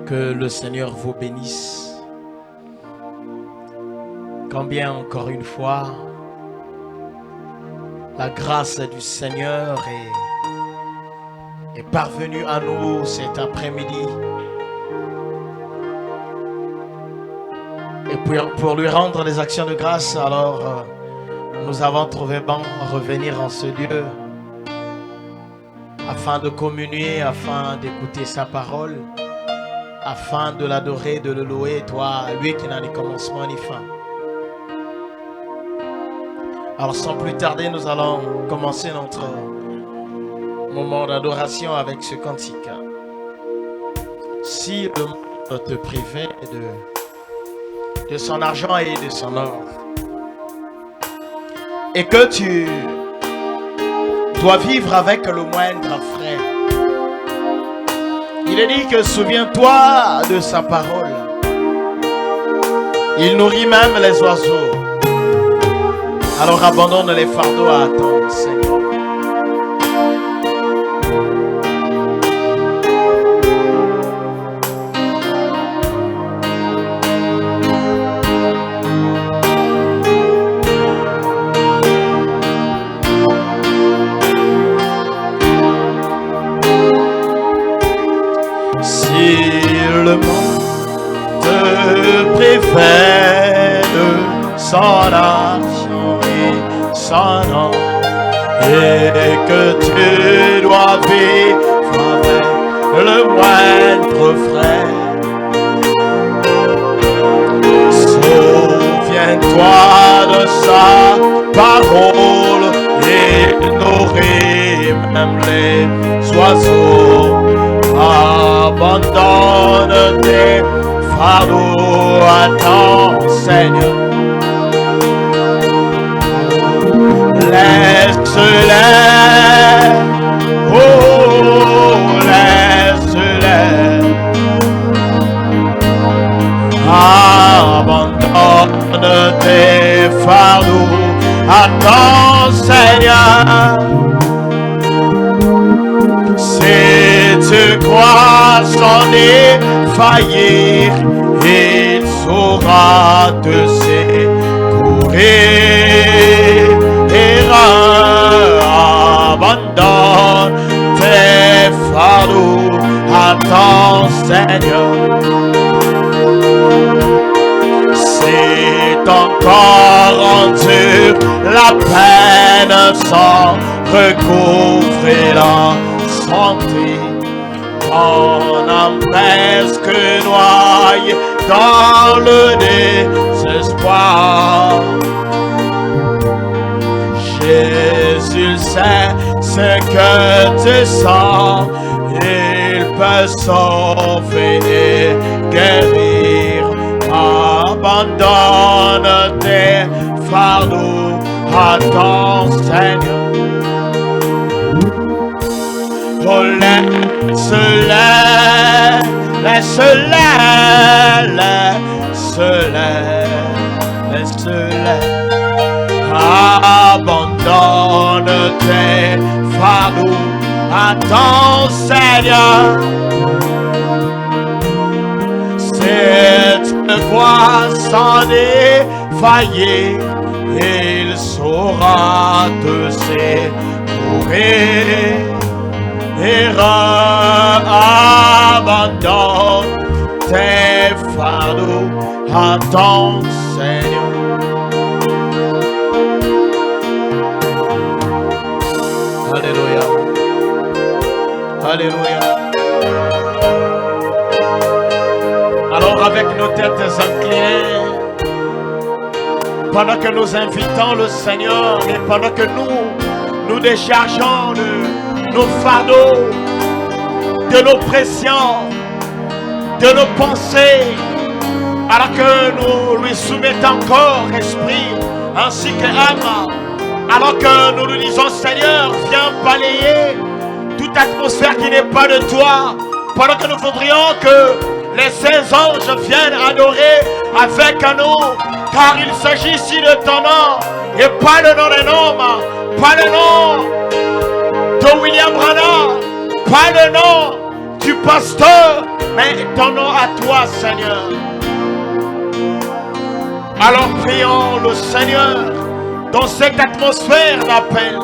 Que le Seigneur vous bénisse. Combien encore une fois, la grâce du Seigneur est parvenue à nous cet après-midi. Et pour lui rendre les actions de grâce, alors nous avons trouvé bon revenir en ce lieu afin de communier, afin d'écouter sa parole, afin de l'adorer, de le louer, toi, lui qui n'a ni commencement ni fin. Alors sans plus tarder, nous allons commencer notre moment d'adoration avec ce cantique. Si le monde te privait de son argent et de son or, et que tu dois vivre avec le moindre frais, il est dit que souviens-toi de sa parole. Il nourrit même les oiseaux. Alors abandonne les fardeaux à attendre, Seigneur. Le monde te préfère de son argent et son or, et que tu dois vivre avec le moindre frais. Souviens-toi de sa parole et nourris même les oiseaux. Abandonne tes fardeaux à ton Seigneur. Laisse-les, oh, laisse-les. Abandonne tes fardeaux à ton Seigneur. Si tu crois sans défaillir, il saura te secourir. Abandonne tes fardeaux à ton Seigneur. Si ton corps endure la peine sans recouvrer la santé, ton âme presque noyée dans le désespoir. Jésus sait ce que tu sens, il peut sauver et guérir. Abandonne tes fardeaux à ton Seigneur. Oh, laisse-les, laisse-les, laisse-les, laisse-les. Abandonne tes fardeaux à ton Seigneur. Si tu crois sans défaillir, il saura te secourir. Abandonne tes fardeaux à ton Seigneur. Alléluia. Alléluia. Alors avec nos têtes inclinées, pendant que nous invitons le Seigneur et pendant que nous déchargeons nos fardeaux, de nos pressions, de nos pensées, alors que nous lui soumettons corps, esprit, ainsi que âme, alors que nous lui disons Seigneur, viens balayer toute atmosphère qui n'est pas de toi, pendant que nous voudrions que les saints anges viennent adorer avec nous, car il s'agit ici de ton nom, et pas le nom d'un homme, pas le nom de William Branham, pas le nom du pasteur, Maintenant à toi, Seigneur. Alors prions le Seigneur dans cette atmosphère d'appel.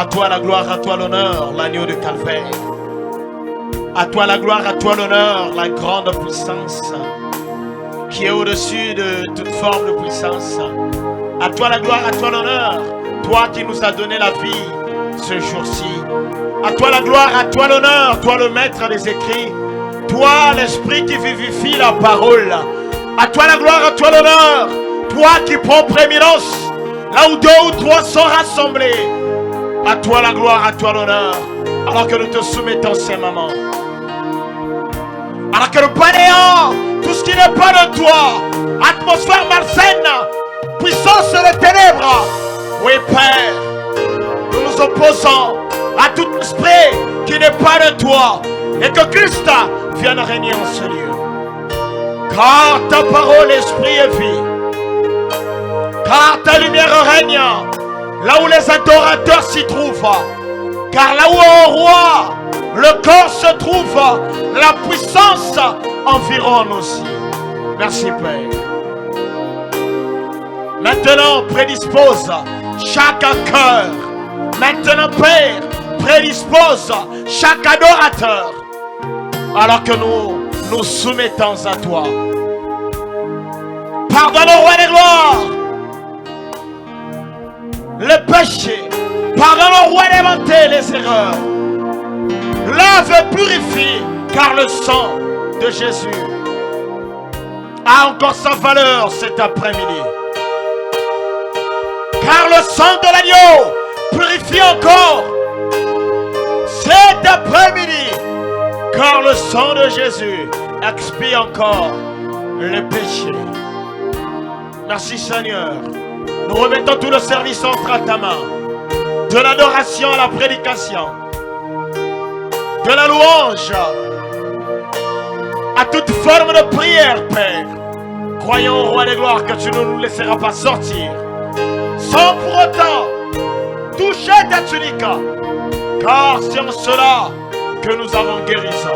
À toi la gloire, à toi l'honneur, l'agneau de Calvaire. À toi la gloire, à toi l'honneur, la grande puissance qui est au-dessus de toute forme de puissance. À toi la gloire, à toi l'honneur, toi qui nous as donné la vie ce jour-ci. À toi la gloire, à toi l'honneur, toi le maître des écrits, toi l'esprit qui vivifie la parole. À toi la gloire, à toi l'honneur, toi qui prends prééminence là où 2 ou 3 sont rassemblés. À toi la gloire, à toi l'honneur, alors que nous te soumettons ces moments. Alors que nous balayons tout ce qui n'est pas de toi, atmosphère malsaine, puissance des ténèbres. Oui, Père, nous nous opposons à tout esprit qui n'est pas de toi et que Christ vienne régner en ce lieu. Car ta parole, esprit et vie, car ta lumière règne là où les adorateurs s'y trouvent. Car là où au roi le corps se trouve, la puissance environne aussi. Merci Père. Maintenant prédispose chaque cœur. Maintenant Père, prédispose chaque adorateur. Alors que nous nous soumettons à toi. Pardonne au roi des gloires le péché, pardonne au roi d'inventer les erreurs. Lave et purifie, car le sang de Jésus a encore sa valeur cet après-midi. Car le sang de l'agneau purifie encore cet après-midi. Car le sang de Jésus expie encore le péché. Merci Seigneur. Nous remettons tout le service entre ta main. De l'adoration à la prédication. De la louange à toute forme de prière, Père. Croyons au roi des gloires que tu ne nous laisseras pas sortir sans pour autant toucher ta tunique. Car c'est en cela que nous avons guérison.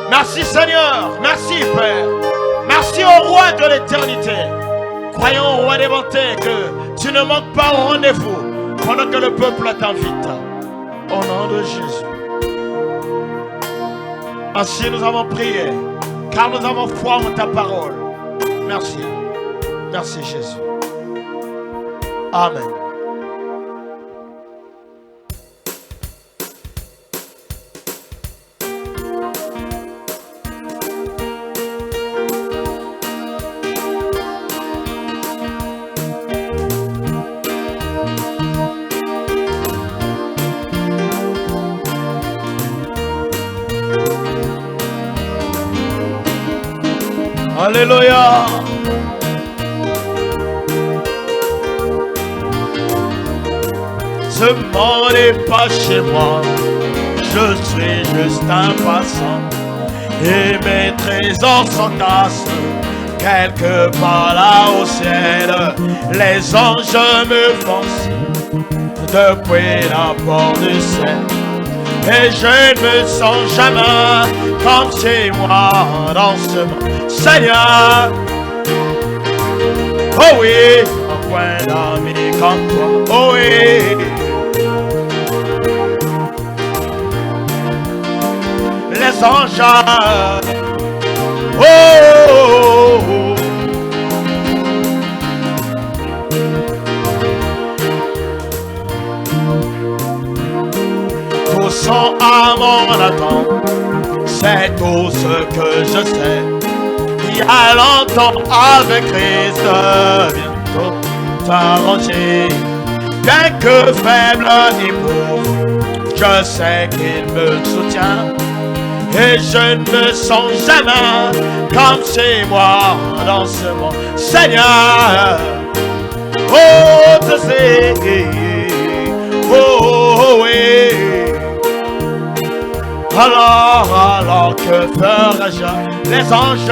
Merci Seigneur. Merci Père. Merci au roi de l'éternité. Croyons, roi des bontés, que tu ne manques pas au rendez-vous pendant que le peuple t'invite. Au nom de Jésus. Ainsi nous avons prié, car nous avons foi en ta parole. Merci. Merci Jésus. Amen. Alléluia. Ce monde n'est pas chez moi, je suis juste un passant. Et mes trésors s'entassent quelque part là au ciel. Les anges me font signe depuis la porte du ciel. Et je ne me sens jamais comme chez moi dans ce monde. Seigneur, oh oui, un point d'amis comme toi, oh oui. Les anges, oh, oh, oh. Tout sont à mon attente, c'est tout ce que je sais. Il y a longtemps avec Christ, bientôt t'arranger. Bien que faible et pauvre, je sais qu'il me soutient. Et je ne me sens jamais comme chez moi dans ce monde. Seigneur, oh, tu sais, oh, oui. Alors que ferai-je les anges?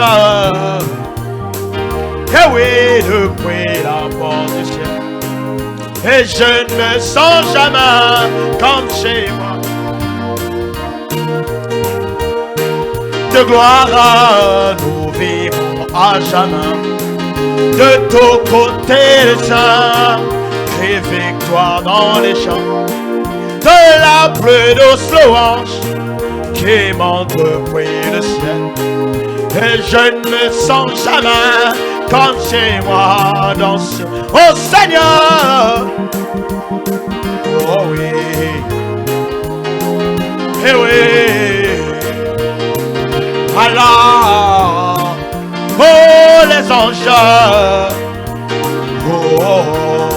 Et oui, depuis la porte du ciel. Et je ne me sens jamais comme chez moi. De gloire, nous vivons à jamais. De tous côtés les saints, crie victoire dans les champs. De la plus douce louange qui monte depuis le ciel. Et je ne me sens jamais comme chez moi dans ce... Oh Seigneur! Oh oui! Eh oui! Alors, oh les anges, oh, oh, oh.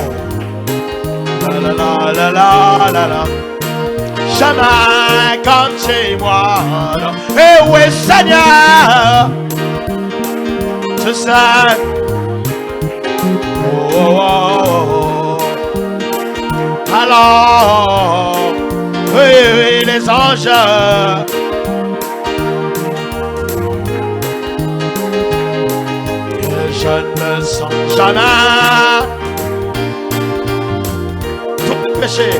La la la la la la la. Jamais comme chez moi. Eh oui Seigneur, je sais. Oh, oh, oh, oh. Alors, oui, oui les anges. Je ne me sens jamais tout le péché.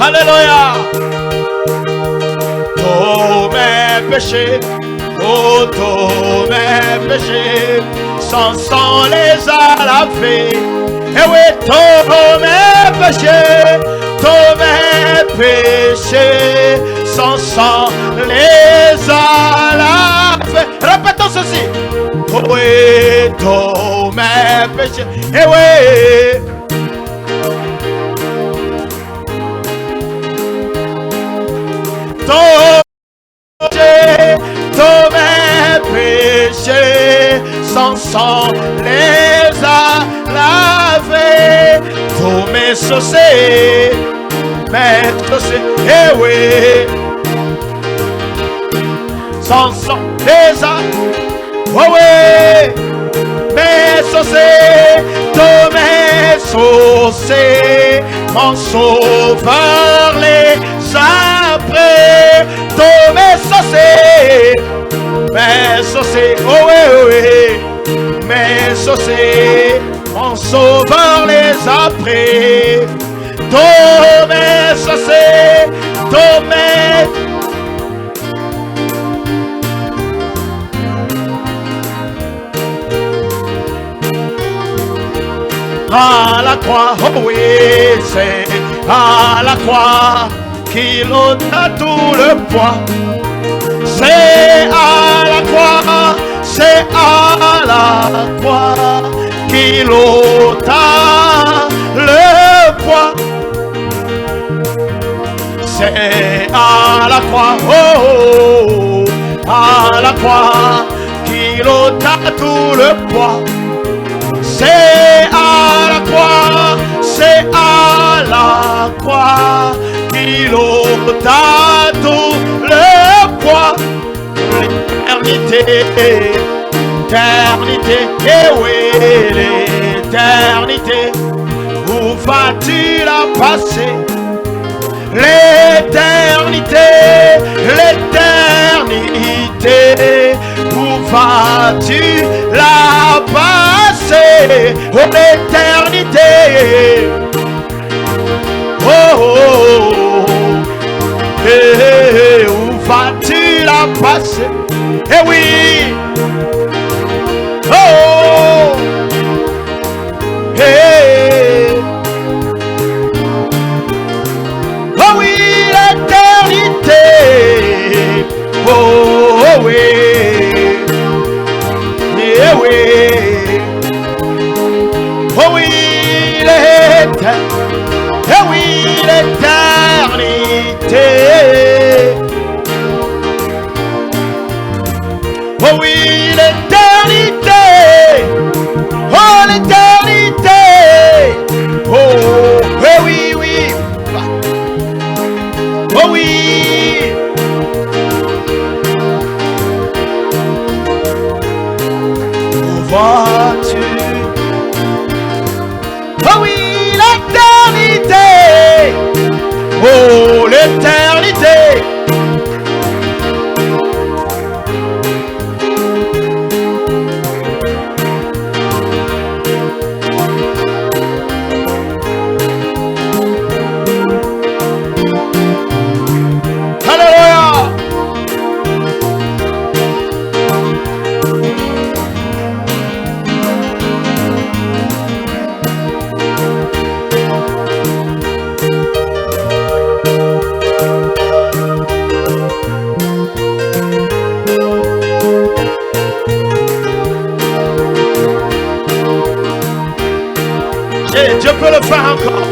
Alléluia. Tous mes péchés, oh tous mes péchés, sans sang les a lavés. Et oui, tous mes péchés, tous mes péchés, sans sang les a lavés. Répétons ceci. Oh oui, tous mes péchés. Et oui. Tous mes péchés, sans sang les a lavés. Tous mes saucés, eh oui. Sans sang les a, oh oui. Mes saucés, tous mes saucés, mon sauveur les a pris. Tous mes saucés, oh oui, oh oui, mes saucés, mon sauveur les a pris. Tous mes saucés, tomber. À la croix, oh oui, c'est à la croix qu'il ôta tout le poids. C'est à la croix, c'est à la croix qu'il ôta le poids. C'est à la croix, oh, oh, à la croix qu'il ôta tout le poids. C'est à la croix, c'est à la croix qu'il ôta tout le poids. L'éternité, l'éternité, eh oui, l'éternité, où vas-tu la passer? L'éternité, l'éternité, où vas-tu la passer? Oh, l'éternité, oh, oh, oh. Hey, où vas-tu la passer? Eh oui, oh, hey. Oh oui, l'éternité. Oh, oh oui. Eh oui. Oh oui, l'éternité. Eh oui, l'éternité. Oh oui, l'éternité. Oh, l'éternité. Oh, eh oui, oui. Oh oui. Où vas-tu? Oh oui, l'éternité. Oh, l'éternité. Dieu peut le faire encore.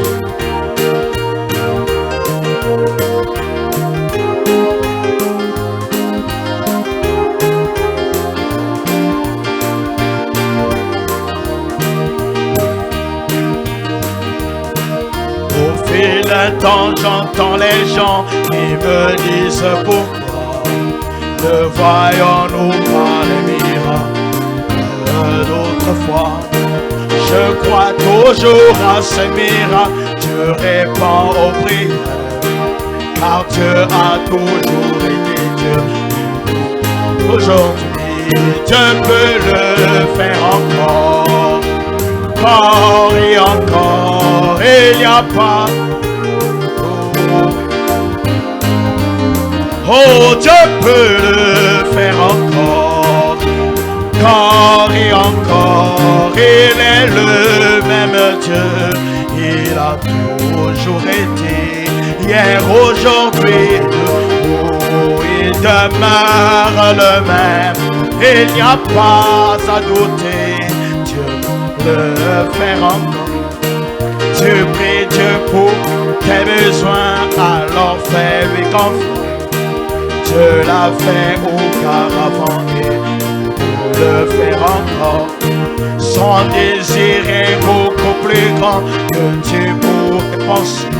Au fil d'un temps, j'entends les gens qui me disent pourquoi ne voyons-nous pas les miracles d'autrefois. Je crois toujours à ces miracles, Dieu répond aux prières, car Dieu a toujours été Dieu. Aujourd'hui, Dieu peut le faire encore, encore et encore, il n'y a pas. Oh, Dieu peut le faire encore, encore et encore, il est le même Dieu, il a toujours été, hier, aujourd'hui, oh, il demeure le même, il n'y a pas à douter, Dieu peut le faire encore. Tu pries Dieu pour tes besoins, alors fais-lui confiance. Dieu l'a fait auparavant et peut le faire encore. Son désir est beaucoup plus grand que tu pourrais penser.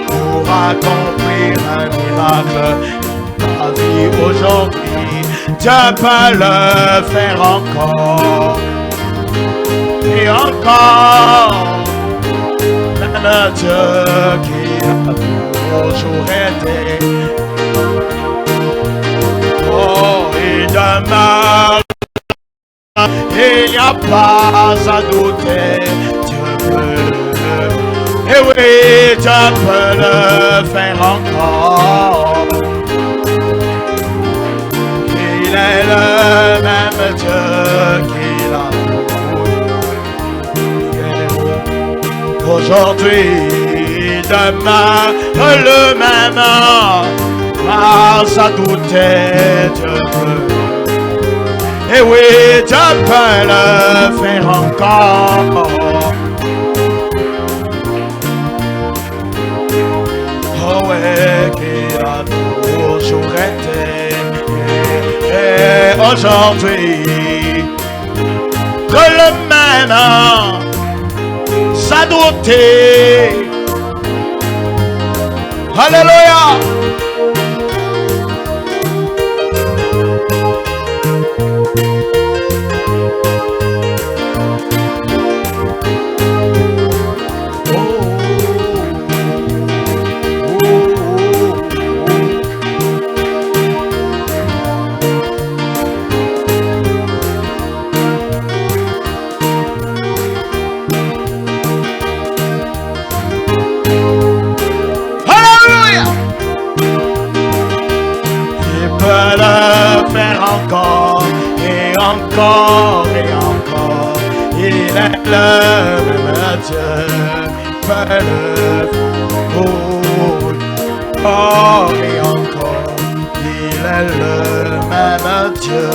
Pour accomplir un miracle dans ta vie aujourd'hui, Dieu peut le faire encore. Et encore, même Dieu qui a toujours été. Oh, il demeure, il n'y a pas à douter, Dieu peut Et oui, tu peux le faire encore. Il est le même Dieu qu'il a aujourd'hui, demain, le même. Grâce à douter, Dieu peut. Et oui, tu peux le faire encore. Oh oui, qu'il a toujours été. Et aujourd'hui, que le même, sans douter. Alléluia. Encore et encore, il est le même Dieu, peut le encore et encore, il est le même Dieu.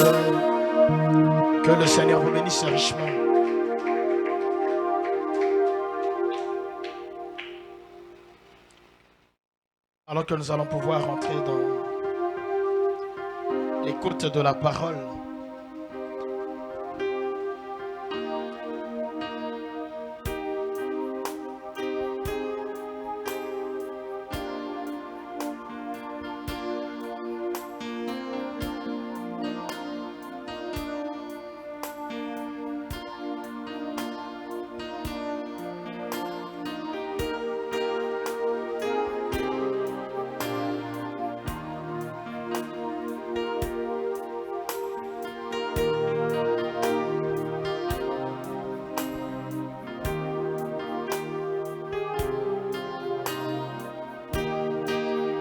Que le Seigneur vous bénisse richement. Alors que nous allons pouvoir entrer dans l'écoute de la parole.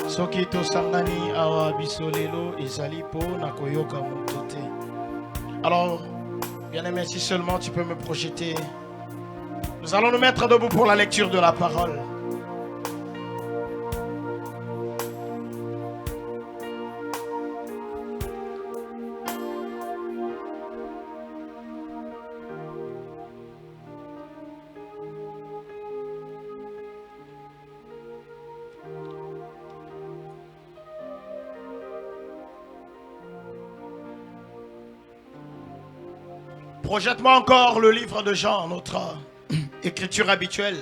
Soki tosangani awa bisolelo ezali po na koyoka moto te. Alors, bien-aimé, si seulement tu peux me projeter. Nous allons nous mettre debout pour la lecture de la parole. Projette-moi encore le livre de Jean, notre écriture habituelle.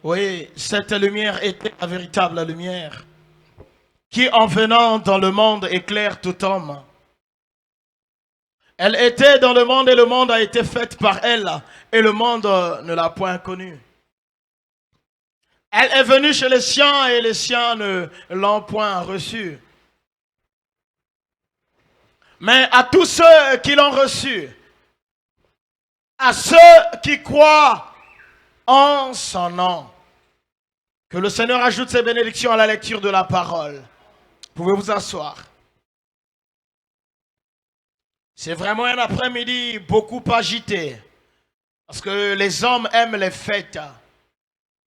Oui, cette lumière était la véritable lumière qui, en venant dans le monde, éclaire tout homme. Elle était dans le monde et le monde a été fait par elle et le monde ne l'a point connue. Elle est venue chez les siens et les siens ne l'ont point reçue. Mais à tous ceux qui l'ont reçu, à ceux qui croient en son nom, que le Seigneur ajoute ses bénédictions à la lecture de la parole. Vous pouvez vous asseoir. C'est vraiment un après-midi beaucoup agité. Parce que les hommes aiment les fêtes.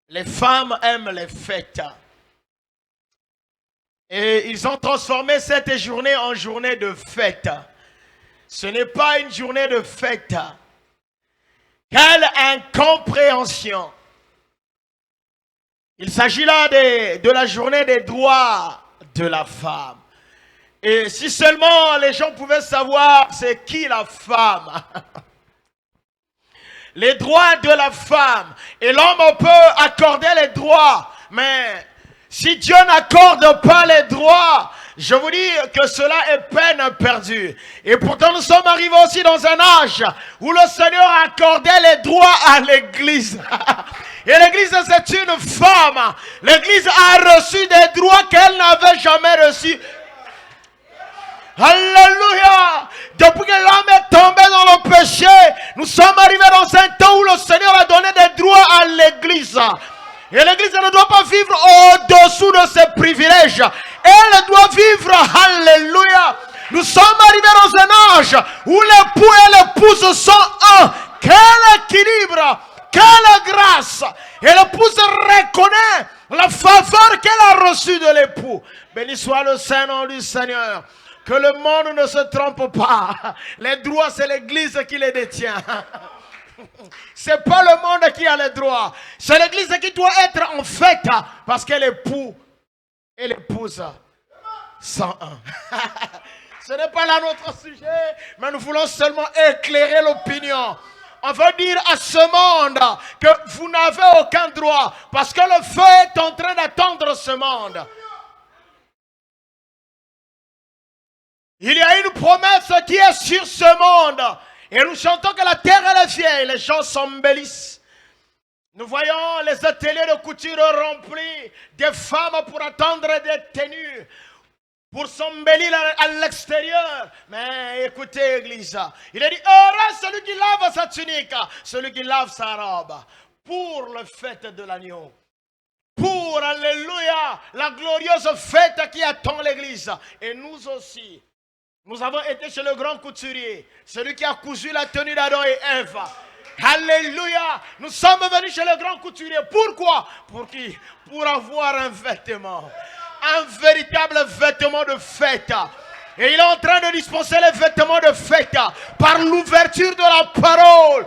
Les femmes aiment les fêtes. Et ils ont transformé cette journée en journée de fête. Ce n'est pas une journée de fête. Quelle incompréhension. Il s'agit là de la journée des droits de la femme. Et si seulement les gens pouvaient savoir c'est qui la femme. Les droits de la femme. Et l'homme peut accorder les droits, mais si Dieu n'accorde pas les droits, je vous dis que cela est peine perdue. Et pourtant nous sommes arrivés aussi dans un âge où le Seigneur a accordé les droits à l'église. Et l'église c'est une femme. L'église a reçu des droits qu'elle n'avait jamais reçus. Alléluia. Depuis que l'homme est tombé dans le Nous sommes arrivés dans un temps où le Seigneur a donné des droits à l'église. Et l'église ne doit pas vivre au-dessous de ses privilèges. Elle doit vivre, alléluia. Nous sommes arrivés dans un âge où l'époux et l'épouse sont un. Quel équilibre, quelle grâce. Et l'épouse reconnaît la faveur qu'elle a reçue de l'époux. Béni soit le Saint-Nom du Seigneur. Que le monde ne se trompe pas. Les droits, c'est l'église qui les détient. C'est pas le monde qui a les droits. C'est l'église qui doit être en fête. Parce que l'époux et l'épouse sont un. Ce n'est pas là notre sujet. Mais nous voulons seulement éclairer l'opinion. On veut dire à ce monde que vous n'avez aucun droit. Parce que le feu est en train d'attendre ce monde. Il y a une promesse qui est sur ce monde. Et nous chantons que la terre est vieille. Les gens s'embellissent. Nous voyons les ateliers de couture remplis. Des femmes pour attendre des tenues. Pour s'embellir à l'extérieur. Mais écoutez, Église. Il a dit, heureux celui qui lave sa tunique. Celui qui lave sa robe. Pour le fête de l'agneau. Pour, alléluia, la glorieuse fête qui attend l'Église. Et nous aussi. Nous avons été chez le grand couturier, celui qui a cousu la tenue d'Adam et Ève. Alléluia. Nous sommes venus chez le grand couturier. Pourquoi? Pour qui? Pour avoir un vêtement. Un véritable vêtement de fête. Et il est en train de dispenser les vêtements de fête par l'ouverture de la parole.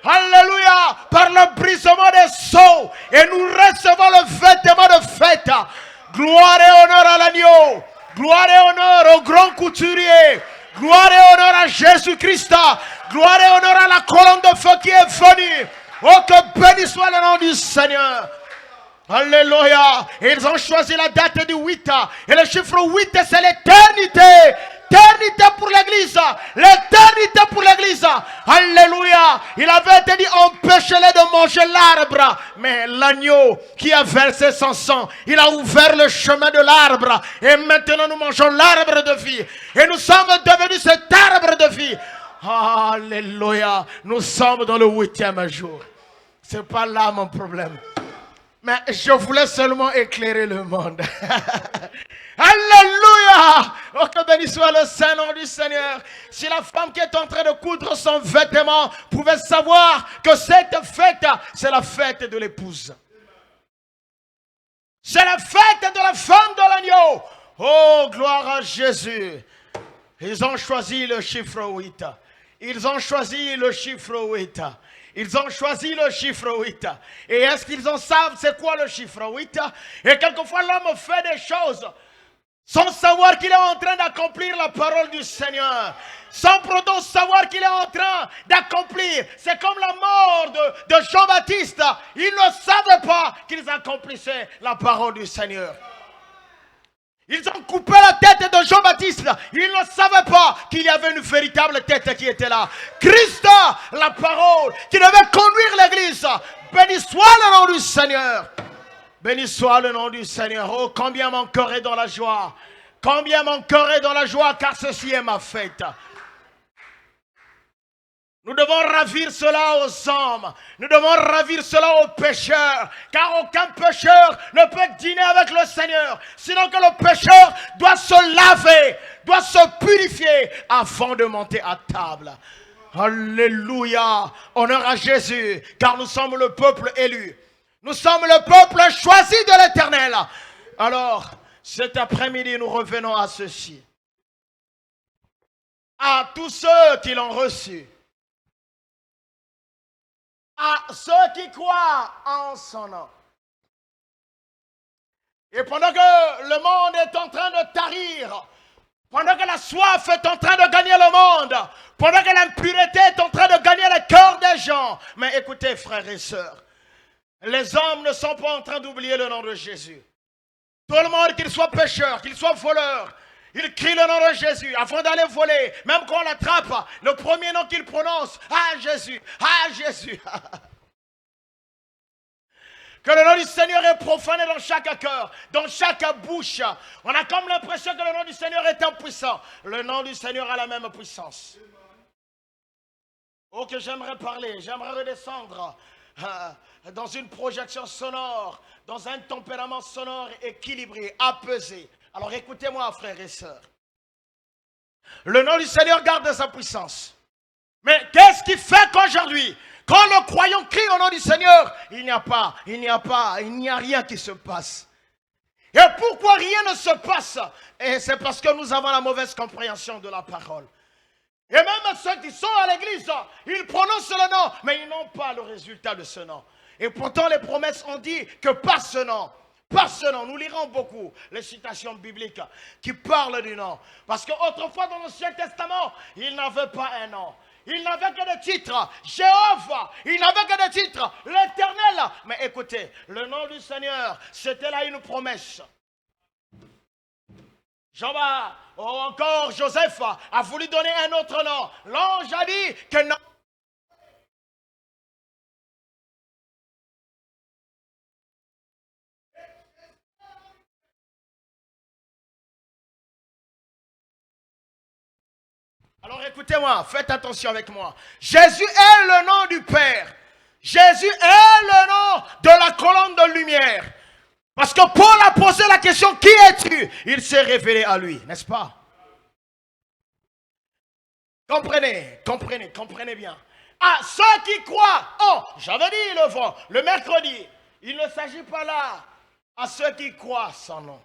Alléluia. Par le brisement des sceaux. Et nous recevons le vêtement de fête. Gloire et honneur à l'agneau. Gloire et honneur au grand couturier. Gloire et honneur à Jésus-Christ. Gloire et honneur à la colonne de feu qui est venue. Oh, que béni soit le nom du Seigneur. Alléluia. Et ils ont choisi la date du 8. Et le chiffre 8, c'est l'éternité. L'éternité pour l'église. L'éternité pour l'église. Alléluia. Il avait été dit, empêchez-les de manger l'arbre. Mais l'agneau qui a versé son sang, il a ouvert le chemin de l'arbre. Et maintenant nous mangeons l'arbre de vie. Et nous sommes devenus cet arbre de vie. Alléluia. Nous sommes dans le 8e jour. C'est pas là mon problème. Mais je voulais seulement éclairer le monde. Alléluia! Oh, que béni soit le Saint-Nom du Seigneur. Si la femme qui est en train de coudre son vêtement pouvait savoir que cette fête, c'est la fête de l'épouse. C'est la fête de la femme de l'agneau. Oh, gloire à Jésus. Ils ont choisi le chiffre 8. Ils ont choisi le chiffre 8. Ils ont choisi le chiffre 8. Et est-ce qu'ils en savent c'est quoi le chiffre 8? Et quelquefois l'homme fait des choses sans savoir qu'il est en train d'accomplir la parole du Seigneur. Sans pourtant savoir qu'il est en train d'accomplir. C'est comme la mort de Jean-Baptiste. Ils ne savaient pas qu'ils accomplissaient la parole du Seigneur. Ils ont coupé la tête de Jean-Baptiste. Ils ne savaient pas qu'il y avait une véritable tête qui était là. Christ, la parole, qui devait conduire l'église. Béni soit le nom du Seigneur. Béni soit le nom du Seigneur. Oh, combien mon cœur est dans la joie. Combien mon cœur est dans la joie, car ceci est ma fête. Nous devons ravir cela aux hommes. Nous devons ravir cela aux pécheurs. Car aucun pécheur ne peut dîner avec le Seigneur. Sinon que le pécheur doit se laver, doit se purifier avant de monter à table. Alléluia. Honneur à Jésus. Car nous sommes le peuple élu. Nous sommes le peuple choisi de l'Éternel. Alors, cet après-midi, nous revenons à ceci. À tous ceux qui l'ont reçu. À ceux qui croient en son nom. Et pendant que le monde est en train de tarir, pendant que la soif est en train de gagner le monde, pendant que l'impureté est en train de gagner le cœur des gens, mais écoutez frères et sœurs, les hommes ne sont pas en train d'oublier le nom de Jésus. Tout le monde, qu'il soit pécheur, qu'il soit voleur, il crie le nom de Jésus avant d'aller voler. Même quand on l'attrape, le premier nom qu'il prononce, ah Jésus, ah Jésus. Que le nom du Seigneur est profané dans chaque cœur, dans chaque bouche. On a comme l'impression que le nom du Seigneur est impuissant. Le nom du Seigneur a la même puissance. Oh, que j'aimerais parler, j'aimerais redescendre dans une projection sonore, dans un tempérament sonore équilibré, apaisé. Alors écoutez-moi, frères et sœurs. Le nom du Seigneur garde sa puissance. Mais qu'est-ce qui fait qu'aujourd'hui, quand le croyant crie au nom du Seigneur, il n'y a rien qui se passe. Et pourquoi rien ne se passe? Et c'est parce que nous avons la mauvaise compréhension de la parole. Et même ceux qui sont à l'église, ils prononcent le nom, mais ils n'ont pas le résultat de ce nom. Et pourtant les promesses ont dit que par ce nom, nous lirons beaucoup les citations bibliques qui parlent du nom. Parce qu'autrefois dans l'Ancien Testament, ils n'avaient pas un nom. Ils n'avaient que des titres. Jéhovah, ils n'avaient que des titres. L'Éternel. Mais écoutez, le nom du Seigneur, c'était là une promesse. Ou encore Joseph a voulu donner un autre nom. L'ange a dit que non. Alors écoutez-moi, faites attention avec moi. Jésus est le nom du Père. Jésus est le nom de la colonne de lumière. Parce que Paul a posé la question, qui es-tu? Il s'est révélé à lui, n'est-ce pas? Comprenez bien. À ceux qui croient, j'avais dit le mercredi, il ne s'agit pas là à ceux qui croient son nom.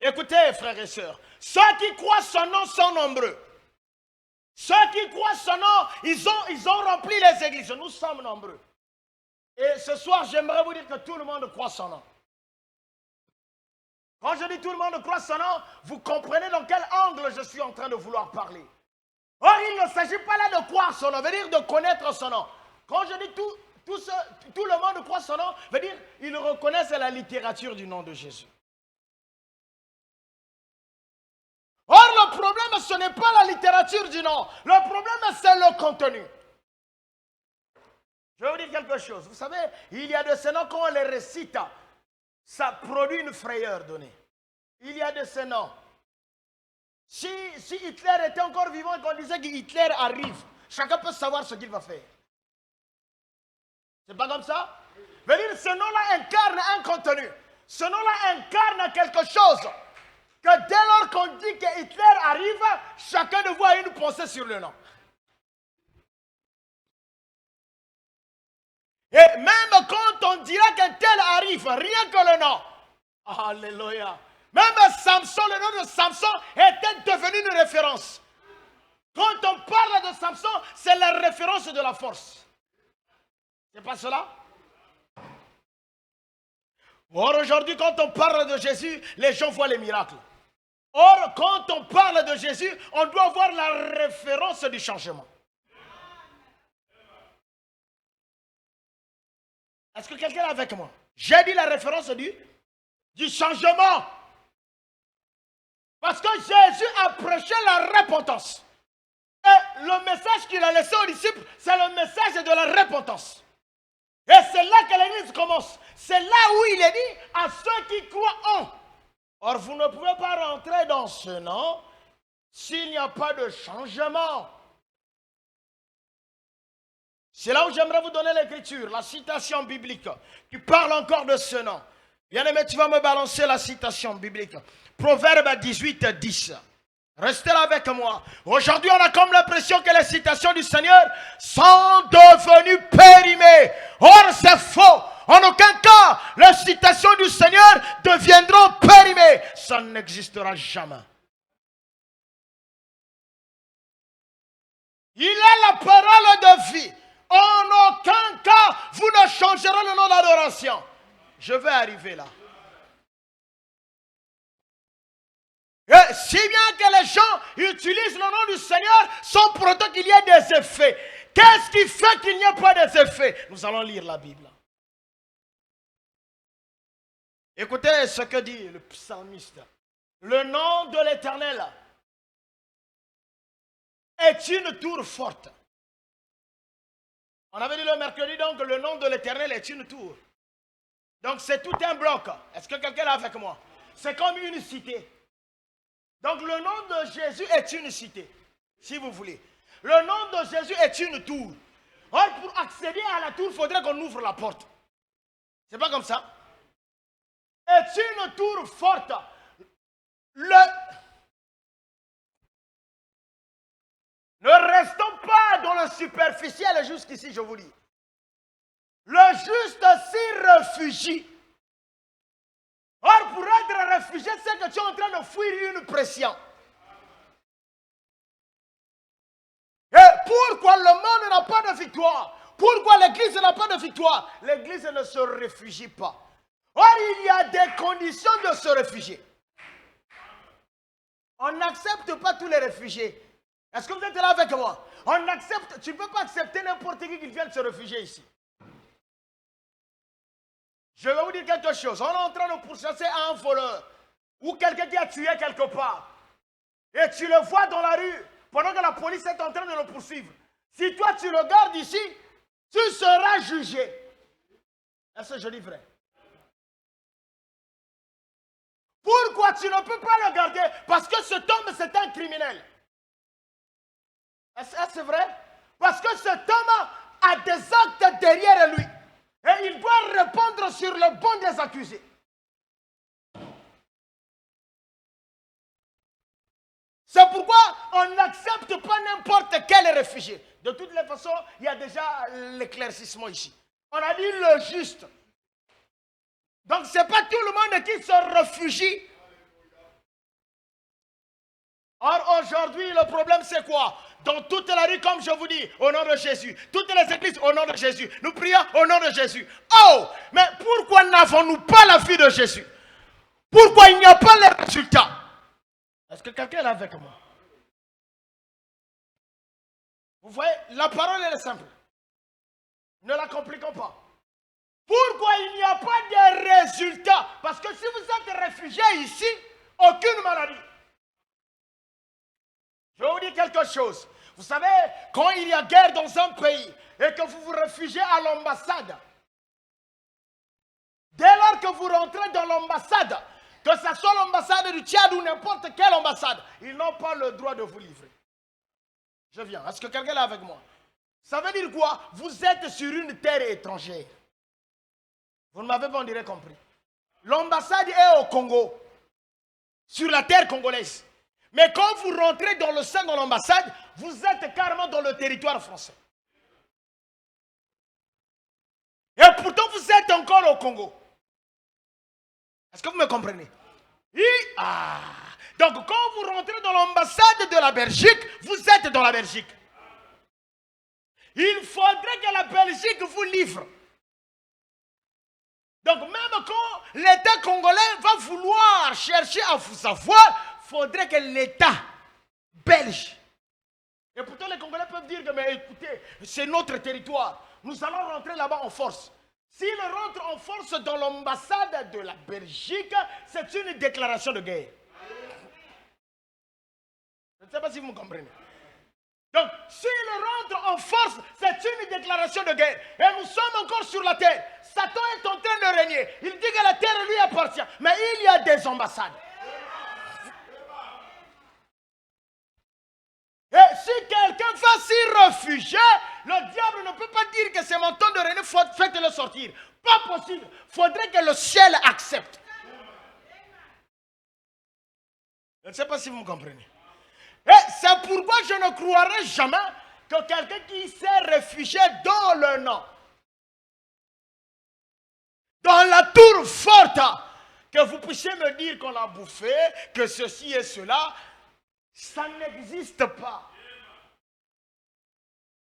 Écoutez, frères et sœurs, ceux qui croient son nom sont nombreux. Ceux qui croient son nom, ils ont rempli les églises. Nous sommes nombreux. Et ce soir, j'aimerais vous dire que tout le monde croit son nom. Quand je dis tout le monde croit son nom, vous comprenez dans quel angle je suis en train de vouloir parler. Or, il ne s'agit pas là de croire son nom, veut dire de connaître son nom. Quand je dis tout le monde croit son nom, veut dire ils reconnaissent la littérature du nom de Jésus. Or, le problème, ce n'est pas la littérature du nom. Le problème, c'est le contenu. Je vais vous dire quelque chose. Vous savez, il y a de ces noms, quand on les récite, ça produit une frayeur donnée. Il y a de ces noms. Si Hitler était encore vivant et qu'on disait qu'Hitler arrive, chacun peut savoir ce qu'il va faire. C'est pas comme ça? Veut dire, ce nom-là incarne un contenu. Ce nom-là incarne quelque chose. Que dès lors qu'on dit que Hitler arrive, chacun de vous a une pensée sur le nom. Et même quand on dira qu'un tel arrive, rien que le nom. Alléluia. Même Samson, le nom de Samson était devenu une référence. Quand on parle de Samson, c'est la référence de la force. C'est pas cela? Or, aujourd'hui, quand on parle de Jésus, les gens voient les miracles. Or, quand on parle de Jésus, on doit voir la référence du changement. Est-ce que quelqu'un est avec moi? J'ai dit la référence du changement. Parce que Jésus a prêché la repentance. Et le message qu'il a laissé aux disciples, c'est le message de la repentance. Et c'est là que l'église commence. C'est là où il est dit à ceux qui croient en. Or, vous ne pouvez pas rentrer dans ce nom s'il n'y a pas de changement. C'est là où j'aimerais vous donner l'écriture, la citation biblique, qui parle encore de ce nom. Bien-aimé, tu vas me balancer la citation biblique. Proverbe 18, 10. Restez là avec moi. Aujourd'hui, on a comme l'impression que les citations du Seigneur sont devenues périmées. Or, c'est faux. En aucun cas, les citations du Seigneur deviendront périmées. Ça n'existera jamais. Il est la parole de vie. En aucun cas, vous ne changerez le nom d'adoration. Je vais arriver là. Et si bien que les gens utilisent le nom du Seigneur sans pour autant qu'il y ait des effets. Qu'est-ce qui fait qu'il n'y a pas des effets? Nous allons lire la Bible. Écoutez ce que dit le psalmiste. Le nom de l'Éternel est une tour forte. On avait dit le mercredi donc le nom de l'Éternel est une tour. Donc c'est tout un bloc. Est-ce que quelqu'un est avec moi? C'est comme une cité. Donc le nom de Jésus est une cité. Si vous voulez. Le nom de Jésus est une tour. Or, pour accéder à la tour, il faudrait qu'on ouvre la porte. C'est pas comme ça. Est une tour forte. Ne restons pas dans le superficiel jusqu'ici, je vous dis. Le juste s'y réfugie. Or, pour être réfugié, c'est que tu es en train de fuir une pression. Et pourquoi le monde n'a pas de victoire? Pourquoi l'Église n'a pas de victoire? L'Église ne se réfugie pas. Or, il y a des conditions de se réfugier. On n'accepte pas tous les réfugiés. Est-ce que vous êtes là avec moi? On accepte, tu ne peux pas accepter n'importe qui vienne se réfugier ici. Je vais vous dire quelque chose. On est en train de pourchasser un voleur ou quelqu'un qui a tué quelque part. Et tu le vois dans la rue pendant que la police est en train de le poursuivre. Si toi tu le gardes ici, tu seras jugé. Est-ce que je dis vrai? Pourquoi tu ne peux pas le garder? Parce que cet homme, c'est un criminel. Est-ce que c'est vrai? Parce que cet homme a des actes derrière lui. Et il doit répondre sur le bon des accusés. C'est pourquoi on n'accepte pas n'importe quel réfugié. De toutes les façons, il y a déjà l'éclaircissement ici. On a dit le juste. Donc, ce n'est pas tout le monde qui se réfugie. Or, aujourd'hui, le problème, c'est quoi? Dans toute la rue, comme je vous dis, au nom de Jésus. Toutes les églises, au nom de Jésus. Nous prions au nom de Jésus. Oh, mais pourquoi n'avons-nous pas la vie de Jésus? Pourquoi il n'y a pas les résultats? Est-ce que quelqu'un est là avec moi? Vous voyez, la parole elle est simple. Ne la compliquons pas. Pourquoi il n'y a pas de résultats? Parce que si vous êtes réfugié ici, aucune maladie. Je vais vous dire quelque chose. Vous savez, quand il y a guerre dans un pays et que vous vous réfugiez à l'ambassade, dès lors que vous rentrez dans l'ambassade, que ce soit l'ambassade du Tchad ou n'importe quelle ambassade, ils n'ont pas le droit de vous livrer. Je viens. Est-ce que quelqu'un est là avec moi? Ça veut dire quoi? Vous êtes sur une terre étrangère. Vous ne m'avez pas, on dirait, compris. L'ambassade est au Congo, sur la terre congolaise. Mais quand vous rentrez dans le sein de l'ambassade, vous êtes carrément dans le territoire français. Et pourtant, vous êtes encore au Congo. Est-ce que vous me comprenez? Donc, quand vous rentrez dans l'ambassade de la Belgique, vous êtes dans la Belgique. Il faudrait que la Belgique vous livre. Donc, même quand l'État congolais va vouloir chercher à vous avoir, il faudrait que l'État belge. Et pourtant, les Congolais peuvent dire que, mais écoutez, c'est notre territoire. Nous allons rentrer là-bas en force. S'ils rentrent en force dans l'ambassade de la Belgique, c'est une déclaration de guerre. Je ne sais pas si vous me comprenez. Donc, s'ils rentrent en force, c'est une déclaration de guerre. Et nous sommes encore sur la terre. Satan est en train de régner. Il dit que la terre lui appartient. Mais il y a des ambassades. Et si quelqu'un va s'y réfugier, le diable ne peut pas dire que c'est mon temps de régner, faites-le sortir. Pas possible. Il faudrait que le ciel accepte. Je ne sais pas si vous me comprenez. Et c'est pourquoi je ne croirai jamais que quelqu'un qui s'est réfugié dans le nom, dans la tour forte, que vous puissiez me dire qu'on l'a bouffé, que ceci et cela, ça n'existe pas.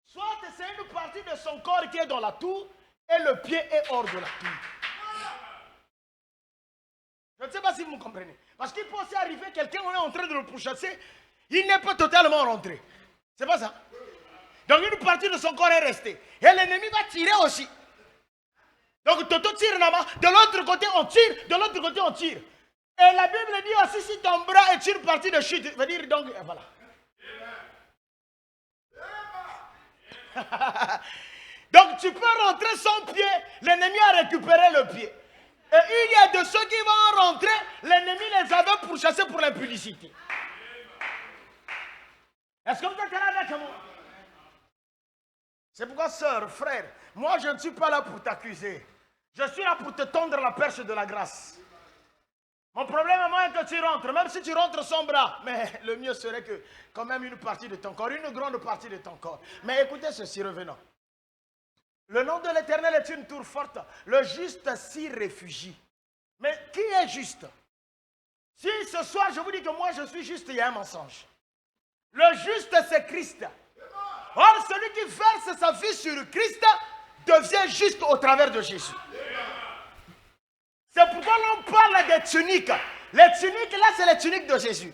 Soit c'est une partie de son corps qui est dans la tour et le pied est hors de la tour. Je ne sais pas si vous me comprenez. Parce qu'il peut aussi arriver, quelqu'un, on est en train de le pourchasser, il n'est pas totalement rentré. C'est pas ça. Donc une partie de son corps est restée. Et l'ennemi va tirer aussi. Donc Toto tire là-bas, de l'autre côté on tire, de l'autre côté on tire. Et la Bible dit aussi si ton bras est une partie de chute, veut dire donc, voilà. Donc tu peux rentrer sans pied, l'ennemi a récupéré le pied. Et il y a de ceux qui vont rentrer, l'ennemi les avait pourchassés pour l'impudicité. Est-ce que vous êtes là avec moi? C'est pourquoi, sœur, frère, moi je ne suis pas là pour t'accuser. Je suis là pour te tendre la perche de la grâce. Mon problème à moi est que tu rentres, même si tu rentres sans bras, mais le mieux serait que quand même une partie de ton corps, une grande partie de ton corps. Mais écoutez ceci, revenons. Le nom de l'Éternel est une tour forte. Le juste s'y réfugie. Mais qui est juste? Si ce soir je vous dis que moi je suis juste, il y a un mensonge. Le juste c'est Christ. Or celui qui verse sa vie sur Christ devient juste au travers de Jésus. C'est pourquoi l'on parle des tuniques. Les tuniques là c'est les tuniques de Jésus.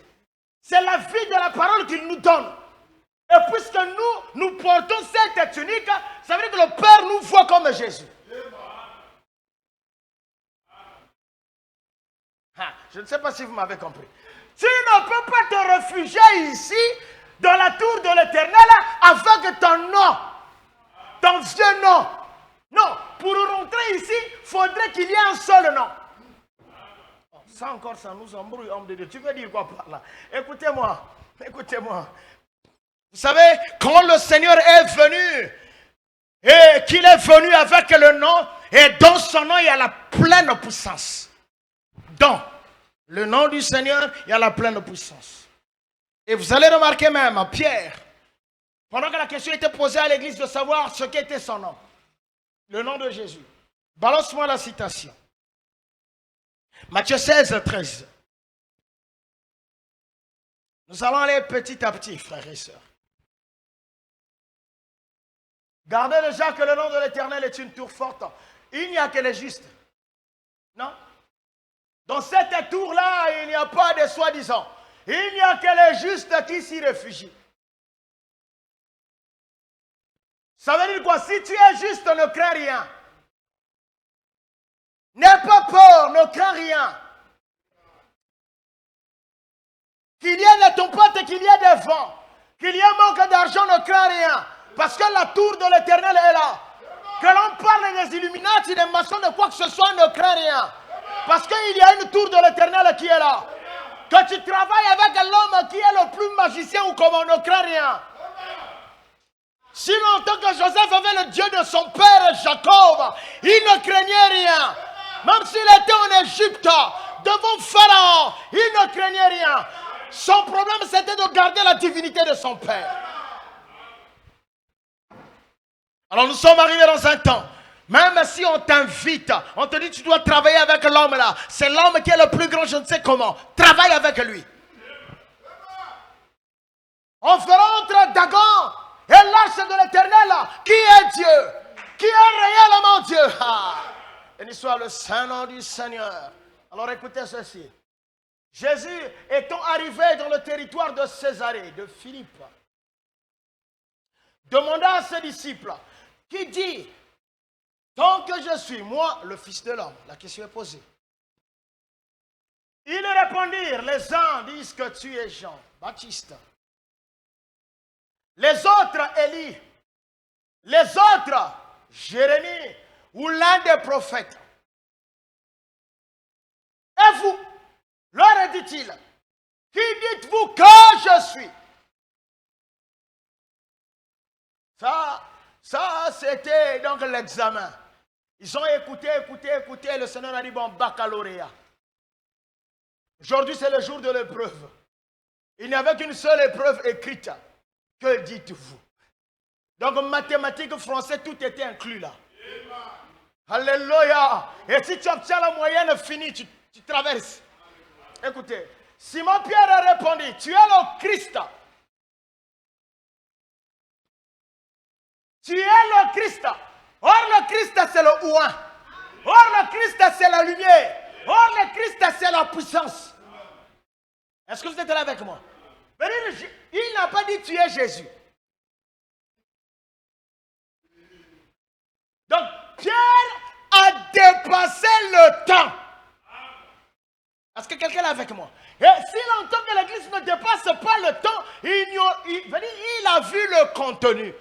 C'est la vie de la parole qu'il nous donne. Et puisque nous portons cette tunique, ça veut dire que le Père nous voit comme Jésus. Je ne sais pas si vous m'avez compris. Tu ne peux pas te réfugier ici, dans la tour de l'Éternel, avec ton nom, ton vieux nom. Non, pour rentrer ici, il faudrait qu'il y ait un seul nom. Ça encore, ça nous embrouille, homme de Dieu. Tu veux dire quoi par là? Écoutez-moi, écoutez-moi. Vous savez, quand le Seigneur est venu, et qu'il est venu avec le nom, et dans son nom, il y a la pleine puissance. Dans le nom du Seigneur, il y a la pleine puissance. Et vous allez remarquer même, Pierre, pendant que la question était posée à l'église de savoir ce qu'était son nom, le nom de Jésus. Balance-moi la citation. Matthieu 16, 13. Nous allons aller petit à petit, frères et sœurs. Gardez déjà que le nom de l'Éternel est une tour forte. Il n'y a que les justes. Non? Dans cette tour-là, il n'y a pas de soi-disant. Il n'y a que les justes qui s'y réfugient. Ça veut dire quoi? Si tu es juste, ne crains rien. N'aie pas peur, ne crains rien. Qu'il y ait de ton pote et qu'il y ait des vents, qu'il y ait manque d'argent, ne crains rien. Parce que la tour de l'Éternel est là. Que l'on parle des Illuminati, des maçons, de quoi que ce soit, ne crains rien. Parce qu'il y a une tour de l'Éternel qui est là. Que tu travailles avec l'homme qui est le plus magicien ou comment, ne crains rien. Si longtemps que Joseph avait le Dieu de son père Jacob, il ne craignait rien. Même s'il était en Égypte, devant Pharaon, il ne craignait rien. Son problème, c'était de garder la divinité de son père. Alors nous sommes arrivés dans un temps, même si on t'invite, on te dit tu dois travailler avec l'homme là, c'est l'homme qui est le plus grand, je ne sais comment, travaille avec lui. On fera entre Dagon et l'arche de l'Éternel, qui est Dieu, qui est réellement Dieu. Béni soit le saint nom du Seigneur. Alors écoutez ceci. Jésus étant arrivé dans le territoire de Césarée, de Philippe, demanda à ses disciples, qui dit, tant que je suis, moi, le Fils de l'homme, la question est posée. Ils répondirent, les uns disent que tu es Jean, Baptiste. Les autres, Élie. Les autres, Jérémie, ou l'un des prophètes. Et vous, leur dit-il, qui dites-vous que je suis? Ça, c'était donc l'examen. Ils ont écouté, le Seigneur a dit, bon, baccalauréat. Aujourd'hui, c'est le jour de l'épreuve. Il n'y avait qu'une seule épreuve écrite. Que dites-vous? Donc, mathématiques, français, tout était inclus là. Alléluia. Et si tu obtiens la moyenne finie, tu traverses. Écoutez, Simon Pierre a répondu, tu es le Christ. Tu es le Christ. Or le Christ c'est le ouin. Or le Christ c'est la lumière. Or le Christ c'est la puissance. Est-ce que vous êtes là avec moi? Il n'a pas dit tu es Jésus. Donc Pierre a dépassé le temps. Est-ce que quelqu'un est avec moi? Et si longtemps que l'église ne dépasse pas le temps, il a vu le contenu.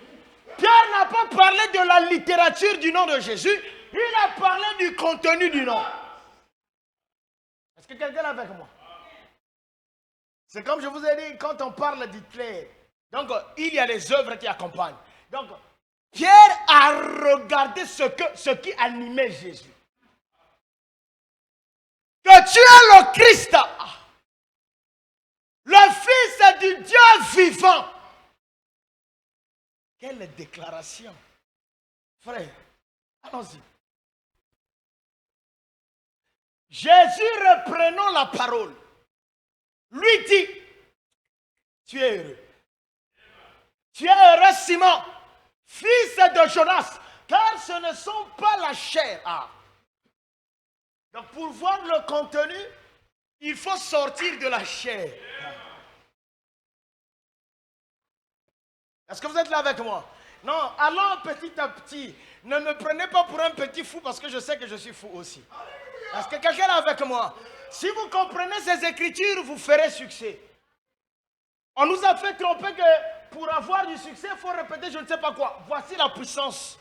Pierre n'a pas parlé de la littérature du nom de Jésus, il a parlé du contenu du nom. Est-ce que quelqu'un est avec moi? C'est comme je vous ai dit, quand on parle d'Hitler, Donc, il y a les œuvres qui accompagnent. Donc, Pierre a regardé ce qui animait Jésus. Que tu es le Christ, le Fils du Dieu vivant. Quelle déclaration. Frère, allons-y. Jésus, reprenant la parole, lui dit, tu es heureux. Tu es heureux, Simon, fils de Jonas, car ce ne sont pas la chair. Donc pour voir le contenu, il faut sortir de la chair. Est-ce que vous êtes là avec moi? Non, allons petit à petit. Ne me prenez pas pour un petit fou parce que je sais que je suis fou aussi. Est-ce que quelqu'un est là avec moi? Si vous comprenez ces écritures, vous ferez succès. On nous a fait tromper que pour avoir du succès, il faut répéter je ne sais pas quoi. Voici la puissance.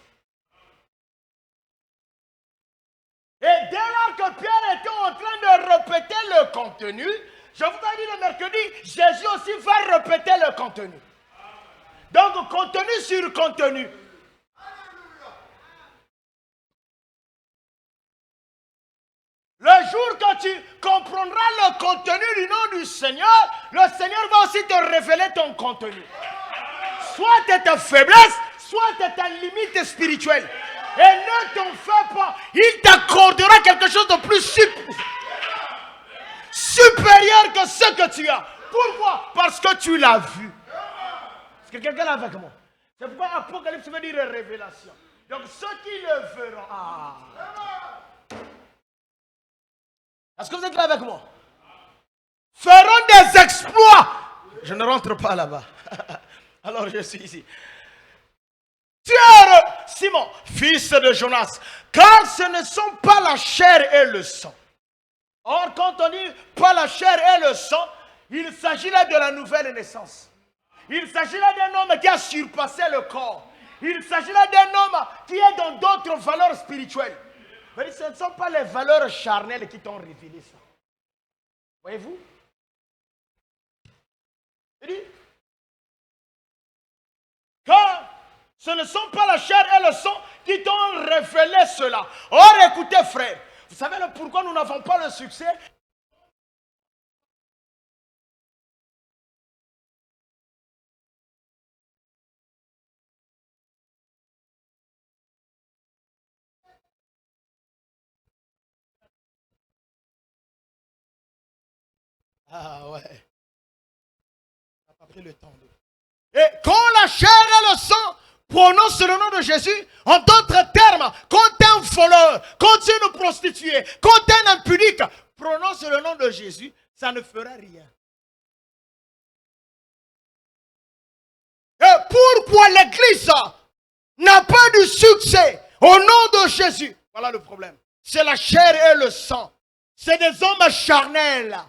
Et dès lors que Pierre était en train de répéter le contenu, je vous ai dit le mercredi, Jésus aussi va répéter le contenu. Donc, contenu sur contenu. Le jour que tu comprendras le contenu du nom du Seigneur, le Seigneur va aussi te révéler ton contenu. Soit ta faiblesse, soit ta limite spirituelle. Et ne t'en fais pas. Il t'accordera quelque chose de plus supérieur que ce que tu as. Pourquoi? Parce que tu l'as vu. Est-ce que quelqu'un est avec moi? C'est pourquoi Apocalypse veut dire révélation. Donc ceux qui le verront. Est-ce que vous êtes là avec moi? Feront des exploits. Je ne rentre pas là-bas. Alors je suis ici. Tu es heureux, Simon, fils de Jonas, car ce ne sont pas la chair et le sang. Or, quand on dit pas la chair et le sang, il s'agit là de la nouvelle naissance. Il s'agit là d'un homme qui a surpassé le corps. Il s'agit là d'un homme qui est dans d'autres valeurs spirituelles. Mais ce ne sont pas les valeurs charnelles qui t'ont révélé ça. Voyez-vous? Il dit, car ce ne sont pas la chair et le sang qui t'ont révélé cela. Or, écoutez, frère, vous savez pourquoi nous n'avons pas le succès? Ah ouais. On n'a pas pris le temps. Et quand la chair et le sang prononcent le nom de Jésus, en d'autres termes, quand un voleur, quand une prostituée, quand un impunique prononce le nom de Jésus, ça ne fera rien. Et pourquoi l'Église n'a pas de succès au nom de Jésus? Voilà le problème. C'est la chair et le sang. C'est des hommes charnels.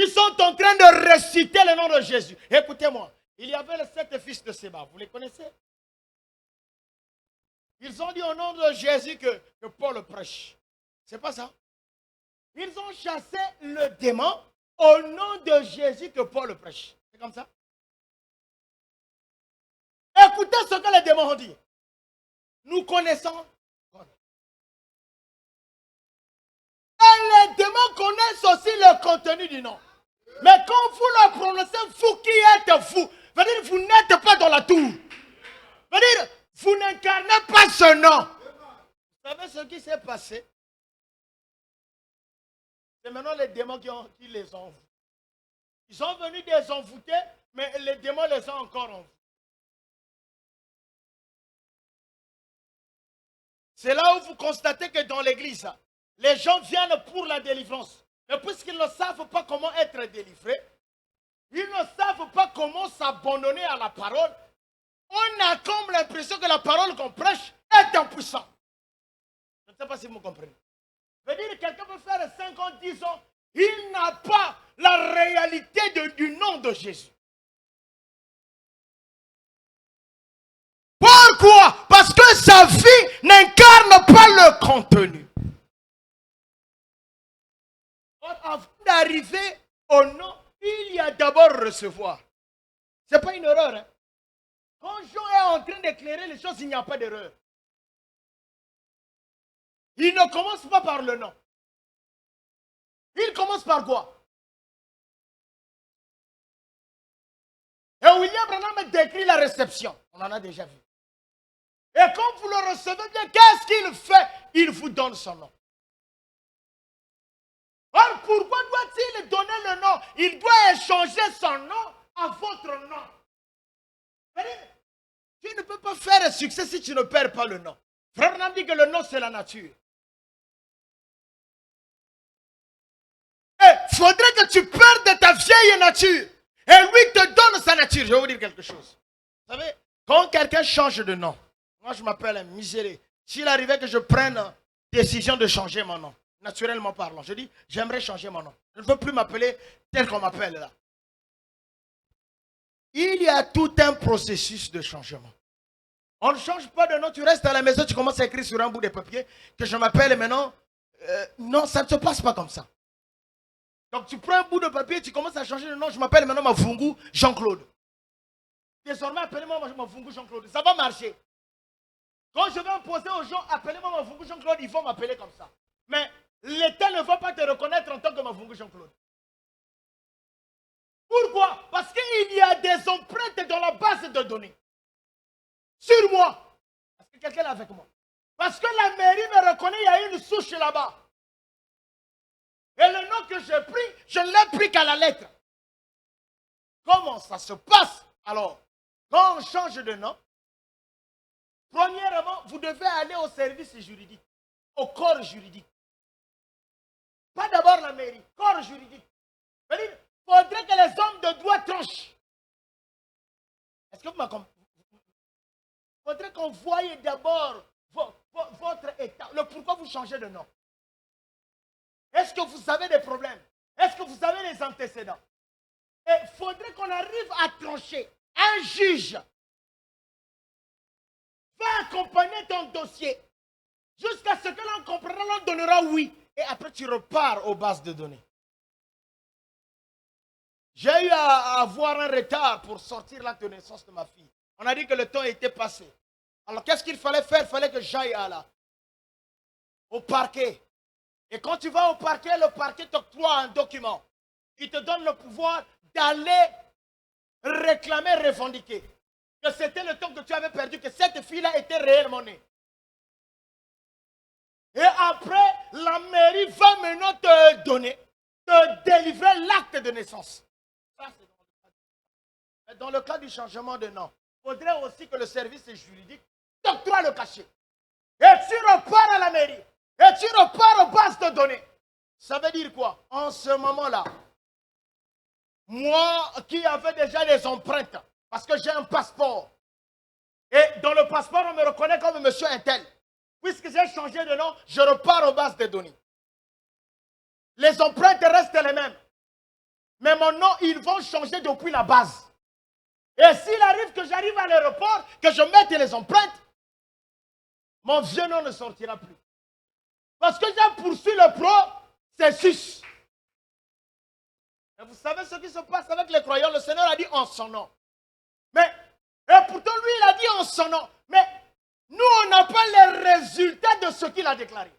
Ils sont en train de réciter le nom de Jésus. Écoutez-moi, il y avait les 7 fils de Séba, vous les connaissez? Ils ont dit au nom de Jésus que Paul prêche. C'est pas ça? Ils ont chassé le démon au nom de Jésus que Paul prêche. C'est comme ça? Écoutez ce que les démons ont dit. Nous connaissons. Et les démons connaissent aussi le contenu du nom. Mais quand vous le prononcez, vous qui êtes fou, veut dire vous n'êtes pas dans la tour. Veut dire vous n'incarnez pas ce nom. Vous savez ce qui s'est passé? C'est maintenant les démons qui les ont. Ils sont venus les envoûter, mais les démons les ont encore envoûtés. C'est là où vous constatez que dans l'église, les gens viennent pour la délivrance. Mais puisqu'ils ne savent pas comment être délivrés, ils ne savent pas comment s'abandonner à la parole, on a comme l'impression que la parole qu'on prêche est impuissante. Je ne sais pas si vous comprenez. Ça veut dire que quelqu'un peut faire 5 ans, 10 ans, il n'a pas la réalité du nom de Jésus. Pourquoi? Parce que sa vie n'incarne pas le contenu. Avant d'arriver au nom, il y a d'abord recevoir. Ce n'est pas une erreur. Hein. Quand Jean est en train d'éclairer les choses, il n'y a pas d'erreur. Il ne commence pas par le nom. Il commence par quoi? Et William Branham décrit la réception. On en a déjà vu. Et quand vous le recevez bien, qu'est-ce qu'il fait? Il vous donne son nom. Alors pourquoi doit-il donner le nom? Il doit échanger son nom à votre nom. Tu ne peux pas faire un succès si tu ne perds pas le nom. Frère Branham dit que le nom c'est la nature. Il faudrait que tu perdes ta vieille nature. Et lui te donne sa nature. Je vais vous dire quelque chose. Vous savez, quand quelqu'un change de nom, moi je m'appelle Miséré. S'il arrivait que je prenne décision de changer mon nom, naturellement parlant, je dis, j'aimerais changer mon nom. Je ne veux plus m'appeler tel qu'on m'appelle là. Il y a tout un processus de changement. On ne change pas de nom, tu restes à la maison, tu commences à écrire sur un bout de papier que je m'appelle maintenant. Non, ça ne se passe pas comme ça. Donc tu prends un bout de papier et tu commences à changer de nom. Je m'appelle maintenant Mavungu Jean-Claude. Désormais, appelez-moi Mavungu Jean-Claude. Ça va marcher. Quand je vais imposer aux gens, appelez-moi Mavungu Jean-Claude, ils vont m'appeler comme ça. Mais l'État ne va pas te reconnaître en tant que Mavungu Jean-Claude. Pourquoi? Parce qu'il y a des empreintes dans la base de données. Sur moi. Est-ce que quelqu'un est avec moi? Parce que la mairie me reconnaît, il y a une souche là-bas. Et le nom que j'ai pris, je ne l'ai pris qu'à la lettre. Comment ça se passe? Alors, quand on change de nom, premièrement, vous devez aller au service juridique, au corps juridique. Pas d'abord la mairie, corps juridique. Il faudrait que les hommes de droit tranchent. Est-ce que vous m'avez compris? Il faudrait qu'on voie d'abord votre état, le pourquoi vous changez de nom. Est-ce que vous avez des problèmes? Est-ce que vous avez les antécédents? Et il faudrait qu'on arrive à trancher. Un juge va accompagner ton dossier jusqu'à ce que l'on comprendra, l'on donnera oui. Et après, tu repars aux bases de données. J'ai eu à avoir un retard pour sortir la connaissance de ma fille. On a dit que le temps était passé. Alors, qu'est-ce qu'il fallait faire? Il fallait que j'aille au parquet. Et quand tu vas au parquet, le parquet t'octroie un document. Il te donne le pouvoir d'aller réclamer, revendiquer. Que c'était le temps que tu avais perdu, que cette fille-là était réellement née. Et après, la mairie va maintenant te donner, te délivrer l'acte de naissance. Ça, c'est dans le cas du changement de nom. Il faudrait aussi que le service juridique t'octroie le cachet. Et tu repars à la mairie. Et tu repars aux bases de données. Ça veut dire quoi? En ce moment-là, moi qui avais déjà les empreintes, parce que j'ai un passeport, et dans le passeport, on me reconnaît comme monsieur Intel. Puisque j'ai changé de nom, je repars aux bases de données. Les empreintes restent les mêmes. Mais mon nom, ils vont changer depuis la base. Et s'il arrive que j'arrive à l'aéroport, que je mette les empreintes, mon vieux nom ne sortira plus. Parce que j'ai poursuivi le processus. Et vous savez ce qui se passe avec les croyants? Le Seigneur a dit en son nom. Et pourtant, lui, il a dit en son nom. Mais nous, on n'a pas les résultats de ce qu'il a déclaré.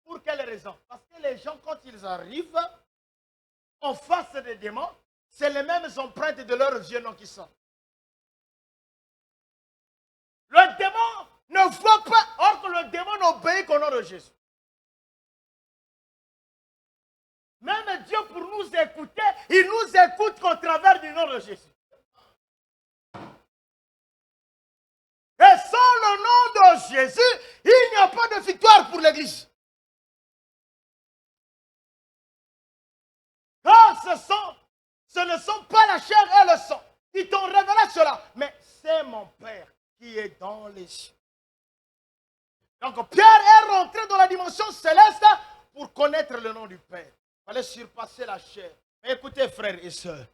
Pour quelle raison? Parce que les gens, quand ils arrivent en face des démons, c'est les mêmes empreintes de leur vieux nom qui sortent. Le démon ne voit pas, or que le démon n'obéit qu'au nom de Jésus. Même Dieu, pour nous écouter, il nous écoute qu'au travers du nom de Jésus. Et sans le nom de Jésus, il n'y a pas de victoire pour l'Église. Car ce ne sont pas la chair et le sang. Ils t'ont révélé cela. Mais c'est mon Père qui est dans les cieux. Donc Pierre est rentré dans la dimension céleste pour connaître le nom du Père. Il fallait surpasser la chair. Mais écoutez, frères et sœurs,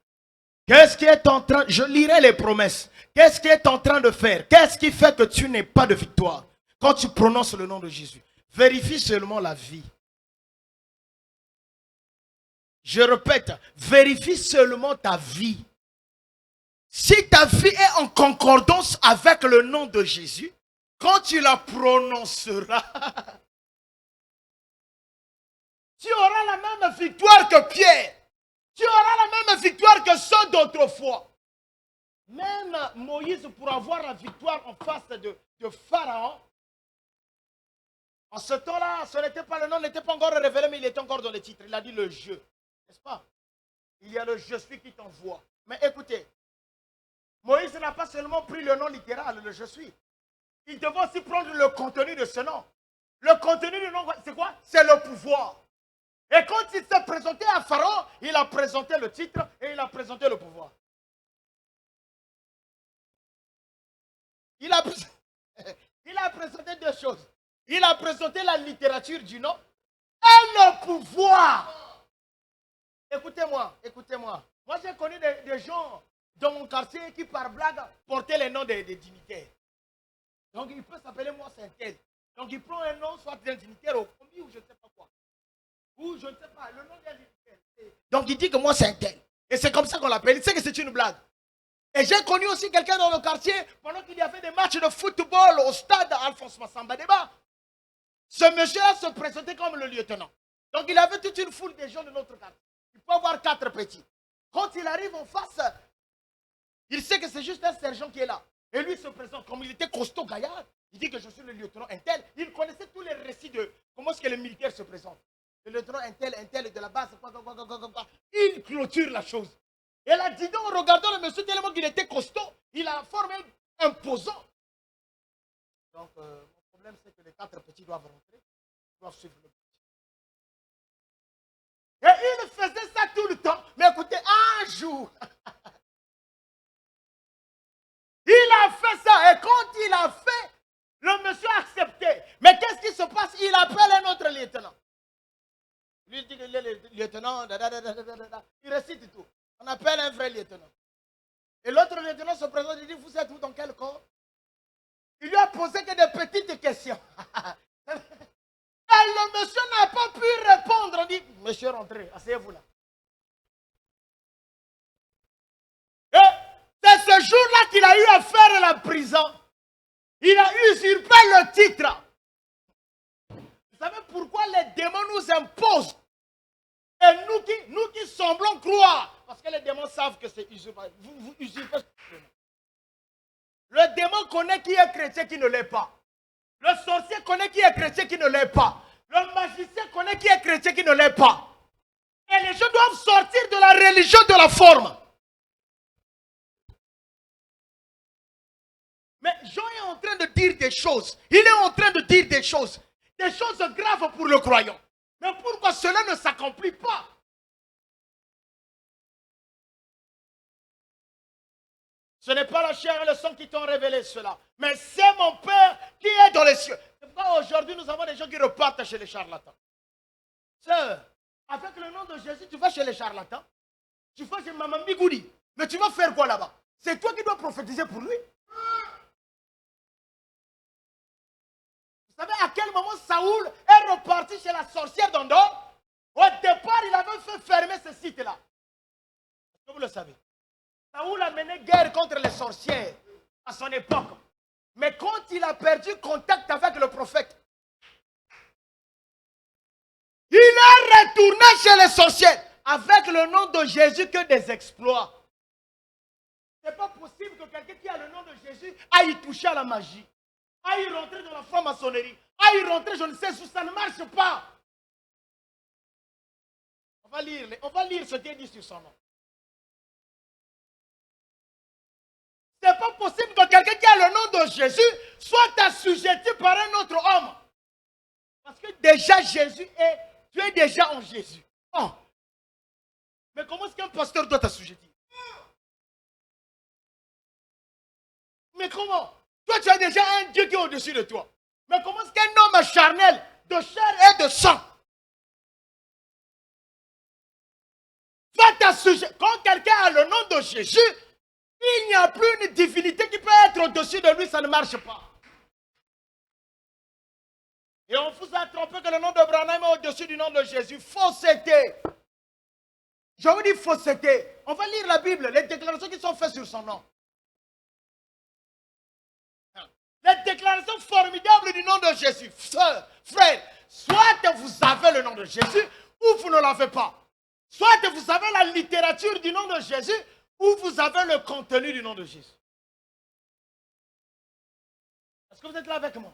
qu'est-ce qui est en train, je lirai les promesses, qu'est-ce qui est en train de faire? Qu'est-ce qui fait que tu n'aies pas de victoire quand tu prononces le nom de Jésus? Vérifie seulement la vie. Je répète, vérifie seulement ta vie. Si ta vie est en concordance avec le nom de Jésus, quand tu la prononceras, tu auras la même victoire que Pierre. Tu auras la même victoire que ceux d'autrefois. Même Moïse, pour avoir la victoire en face de Pharaon, en ce temps-là, ce n'était pas le nom, n'était pas encore révélé, mais il était encore dans le titre. Il a dit le je, n'est-ce pas? Il y a le je suis qui t'envoie. Mais écoutez, Moïse n'a pas seulement pris le nom littéral, le je suis. Il devait aussi prendre le contenu de ce nom. Le contenu du nom, c'est quoi? C'est le pouvoir. Et quand il s'est présenté à Pharaon, il a présenté le titre et il a présenté le pouvoir. Il a présenté deux choses. Il a présenté la littérature du nom et le pouvoir. Écoutez-moi, écoutez-moi. Moi, j'ai connu des gens dans mon quartier qui, par blague, portaient les noms des dignitaires. Donc, il peut s'appeler moi Saint-Tel. Donc, il prend un nom, soit d'un dignitaire au combi ou je ne sais pas quoi. Ou je ne sais pas, le nom d'un dignitaire. Donc, il dit que moi Saint-Tel. Et c'est comme ça qu'on l'appelle. Il sait que c'est une blague. Et j'ai connu aussi quelqu'un dans le quartier, pendant qu'il y avait des matchs de football au stade Alphonse Massamba Débat. Ce monsieur-là se présentait comme le lieutenant. Donc, il avait toute une foule de gens de notre quartier. Il peut avoir 4 petits. Quand il arrive en face, il sait que c'est juste un sergent qui est là. Et lui se présente, comme il était costaud gaillard, il dit que je suis le lieutenant Intel. Il connaissait tous les récits de comment est-ce que les militaires se présentent. Le lieutenant Intel de la base, il clôture la chose. Et là, dis donc, en regardant le monsieur tellement qu'il était costaud, il a formé imposant. Donc, mon problème, c'est que les 4 petits doivent rentrer, doivent suivre le petit. Et il faisait ça tout le temps. Mais écoutez, un jour, il a fait ça. Et quand il a fait, le monsieur a accepté. Mais qu'est-ce qui se passe? Il appelle un autre lieutenant. Lui, il dit que le lieutenant, il récite tout. On appelle un vrai lieutenant. Et l'autre lieutenant se présente et dit, vous êtes où, dans quel corps? Il lui a posé que des petites questions. Et le monsieur n'a pas pu répondre. On dit, monsieur, rentrez, asseyez-vous là. Et c'est ce jour-là qu'il a eu à faire la prison. Il a usurpé le titre. Vous savez pourquoi les démons nous imposent? Et nous qui semblons croire, parce que les démons savent que c'est usurpé. Vous usurpez. Le démon connaît qui est chrétien, qui ne l'est pas. Le sorcier connaît qui est chrétien, qui ne l'est pas. Le magicien connaît qui est chrétien, qui ne l'est pas. Et les gens doivent sortir de la religion de la forme. Mais Jean est en train de dire des choses. Il est en train de dire des choses graves pour le croyant. Mais pourquoi cela ne s'accomplit pas? Ce n'est pas la chair et le sang qui t'ont révélé cela. Mais c'est mon Père qui est dans les cieux. C'est pourquoi aujourd'hui nous avons des gens qui repartent chez les charlatans. Sœur, avec le nom de Jésus, tu vas chez les charlatans. Tu vas chez Maman Bigoudi. Mais tu vas faire quoi là-bas? C'est toi qui dois prophétiser pour lui. Vous savez à quel moment Saoul est reparti chez la sorcière d'Endor? Au départ, il avait fait fermer ce site-là. Est-ce que vous le savez? Saoul a mené guerre contre les sorcières à son époque. Mais quand il a perdu contact avec le prophète, il est retourné chez les sorcières avec le nom de Jésus que des exploits. Ce n'est pas possible que quelqu'un qui a le nom de Jésus aille toucher à la magie, aille rentrer dans la franc-maçonnerie, aille rentrer, je ne sais où, ça ne marche pas. On va lire ce qu'il dit sur son nom. Ce n'est pas possible que quelqu'un qui a le nom de Jésus soit assujetti par un autre homme. Parce que déjà Jésus est, tu es déjà en Jésus. Oh. Mais comment est-ce qu'un pasteur doit t'assujettir? Mais comment? Toi tu as déjà un Dieu qui est au-dessus de toi. Mais comment est-ce qu'un homme charnel, de chair et de sang, va t'assujettir? Quand quelqu'un a le nom de Jésus, il n'y a plus une divinité qui peut être au-dessus de lui, ça ne marche pas. Et on vous a trompé que le nom de Branham est au-dessus du nom de Jésus. Fausseté. Je vous dis fausseté. On va lire la Bible, les déclarations qui sont faites sur son nom. Les déclarations formidables du nom de Jésus. Sœurs, frères, soit vous avez le nom de Jésus ou vous ne l'avez pas. Soit vous avez la littérature du nom de Jésus ou vous avez le contenu du nom de Jésus. Est-ce que vous êtes là avec moi?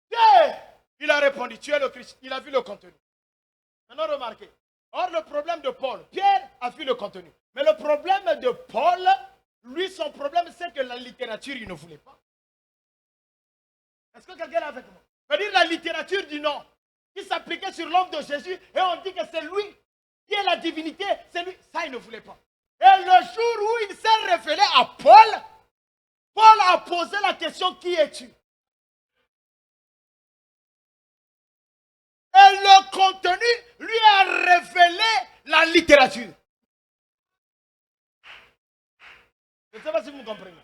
Pierre, il a répondu, tu es le Christ. Il a vu le contenu. Maintenant remarquez. Or le problème de Paul, Pierre a vu le contenu. Mais le problème de Paul, lui son problème c'est que la littérature il ne voulait pas. Est-ce que quelqu'un est avec moi? C'est-à-dire la littérature du nom qui s'appliquait sur l'homme de Jésus et on dit que c'est lui qui est la divinité, c'est lui. Ça il ne voulait pas. Et le jour où il s'est révélé à Paul, Paul a posé la question, qui es-tu? Et le contenu lui a révélé la littérature. Je ne sais pas si vous comprenez.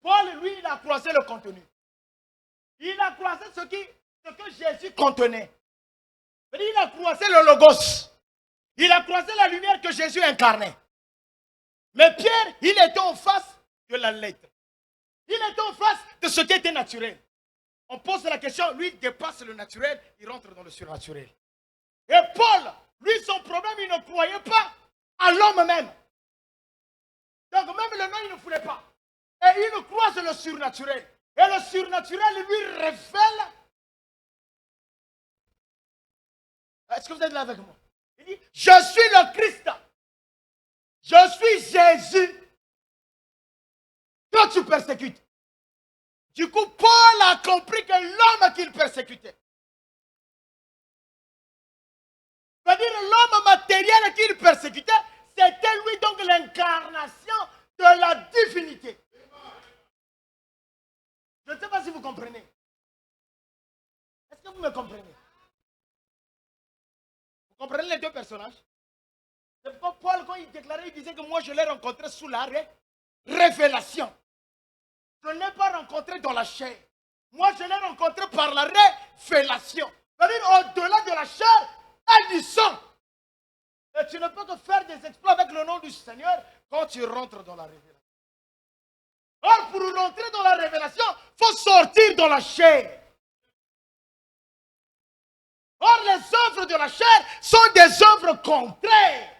Paul, lui, il a croisé le contenu. Il a croisé ce que Jésus contenait. Il a croisé le logos. Il a croisé la lumière que Jésus incarnait. Mais Pierre, il était en face de la lettre. Il était en face de ce qui était naturel. On pose la question, lui, il dépasse le naturel, il rentre dans le surnaturel. Et Paul, lui, son problème, il ne croyait pas à l'homme même. Donc même le nom, il ne voulait pas. Et il croise le surnaturel. Et le surnaturel lui révèle. Est-ce que vous êtes là avec moi? Il dit, je suis le Christ. Je suis Jésus que tu persécutes. Du coup, Paul a compris que l'homme qu'il persécutait, c'est-à-dire l'homme matériel qu'il persécutait, c'était lui donc l'incarnation de la divinité. Je ne sais pas si vous comprenez. Est-ce que vous me comprenez? Vous comprenez les deux personnages? C'est pourquoi Paul, quand il déclarait, il disait que moi je l'ai rencontré sous la révélation. Je ne l'ai pas rencontré dans la chair. Moi je l'ai rencontré par la révélation. C'est-à-dire au-delà de la chair et du sang. Et tu ne peux que faire des exploits avec le nom du Seigneur quand tu rentres dans la révélation. Or, pour rentrer dans la révélation, il faut sortir dans la chair. Or, les œuvres de la chair sont des œuvres contraires.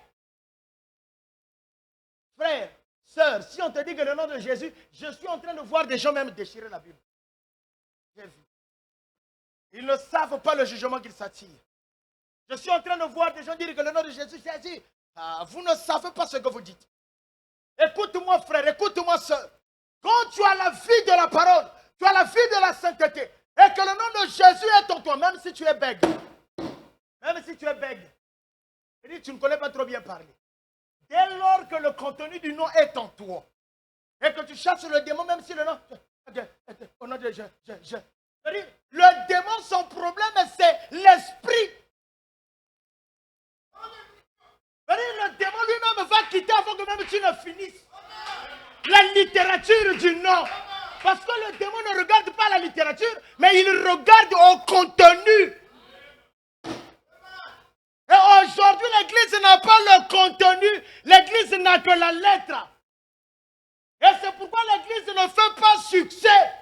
Frère, sœur, si on te dit que le nom de Jésus, je suis en train de voir des gens même déchirer la Bible. J'ai vu. Ils ne savent pas le jugement qu'ils s'attirent. Je suis en train de voir des gens dire que le nom de Jésus, Jésus. Vous ne savez pas ce que vous dites. Écoute-moi, frère, écoute-moi, sœur. Quand tu as la vie de la parole, tu as la vie de la sainteté, et que le nom de Jésus est en toi, même si tu es bègue, tu ne connais pas trop bien parler. Dès lors que le contenu du nom est en toi, et que tu chasses le démon, même si le nom, au nom de Jésus, le démon, son problème, c'est l'esprit. Le démon lui-même va quitter avant que même tu ne finisses la littérature du nom. Parce que le démon ne regarde pas la littérature, mais il regarde au contenu. Et aujourd'hui, l'église n'a pas le contenu. L'église n'a que la lettre. Et c'est pourquoi l'église ne fait pas succès.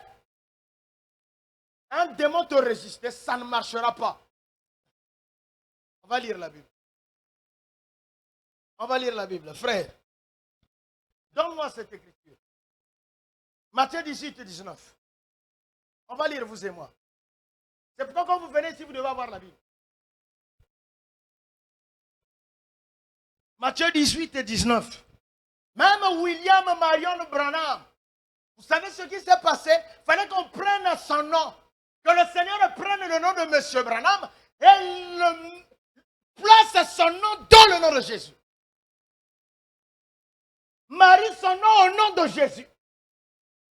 Un démon te résiste, ça ne marchera pas. On va lire la Bible. On va lire la Bible, frère. Donne-moi cette écriture. Matthieu 18 et 19. On va lire, vous et moi. C'est pourquoi quand vous venez ici, vous devez avoir la Bible. Matthieu 18 et 19. Même William Marion Branham, vous savez ce qui s'est passé? Il fallait qu'on prenne son nom. Que le Seigneur prenne le nom de M. Branham et place son nom dans le nom de Jésus. Marie son nom au nom de Jésus.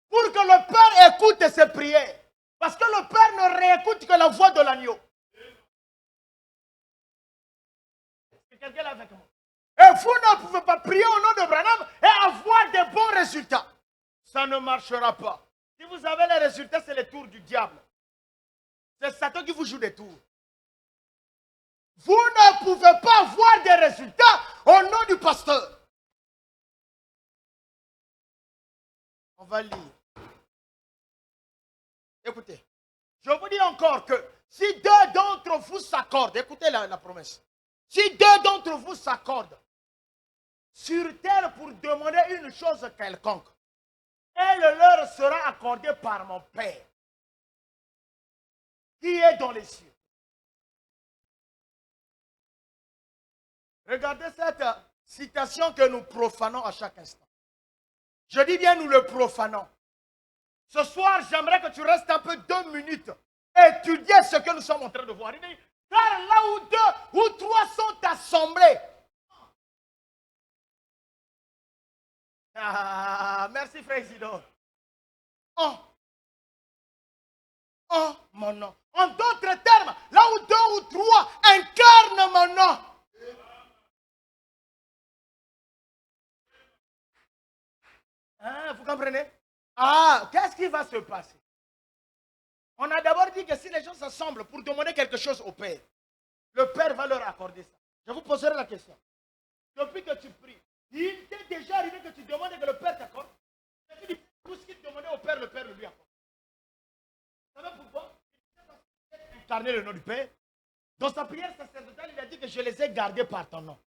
Pour que le Père écoute ses prières. Parce que le Père ne réécoute que la voix de l'agneau. Est-ce que quelqu'un est avec moi? Et vous ne pouvez pas prier au nom de Branham et avoir des bons résultats. Ça ne marchera pas. Si vous avez les résultats, c'est les tours du diable. C'est Satan qui vous joue des tours. Vous ne pouvez pas avoir des résultats au nom du va lire. Écoutez, je vous dis encore que si deux d'entre vous s'accordent, écoutez la promesse. Si deux d'entre vous s'accordent sur terre pour demander une chose quelconque, elle leur sera accordée par mon Père, qui est dans les cieux. Regardez cette citation que nous profanons à chaque instant. Je dis bien nous le profanons. Ce soir, j'aimerais que tu restes un peu 2 minutes et étudier ce que nous sommes en train de voir. Il dit, car là où 2 ou 3 sont assemblés. Ah, merci frère Isidore. En mon nom. En d'autres termes, là où 2 ou 3 incarnent mon nom. Hein, vous comprenez? Ah, qu'est-ce qui va se passer? On a d'abord dit que si les gens s'assemblent pour demander quelque chose au Père, le Père va leur accorder ça. Je vous poserai la question. Depuis que tu pries, il t'est déjà arrivé que tu demandes que le Père t'accorde? Et tu dis, tout ce qu'il demandait au Père, le Père le lui accorde. Vous savez pourquoi? Il a incarné le nom du Père. Dans sa prière sacerdotale, il a dit que je les ai gardés par ton nom.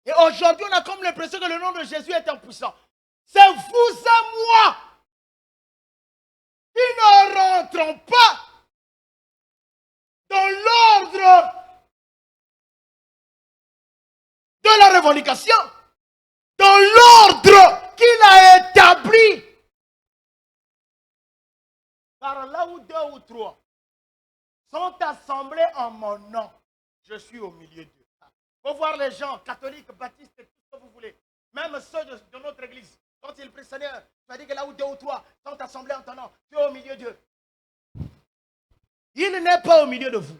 Et aujourd'hui, on a comme l'impression que le nom de Jésus est impuissant. C'est vous et moi qui ne rentrons pas dans l'ordre de la revendication, dans l'ordre qu'il a établi. Par là où 2 ou 3 sont assemblés en mon nom, je suis au milieu d'eux. Il faut voir les gens, catholiques, baptistes, tout ce que vous voulez. Même ceux de notre église. Quand ils prient, Seigneur, tu as dit que là où 2 ou 3 sont assemblés en ton nom, tu es au milieu d'eux. Il n'est pas au milieu de vous.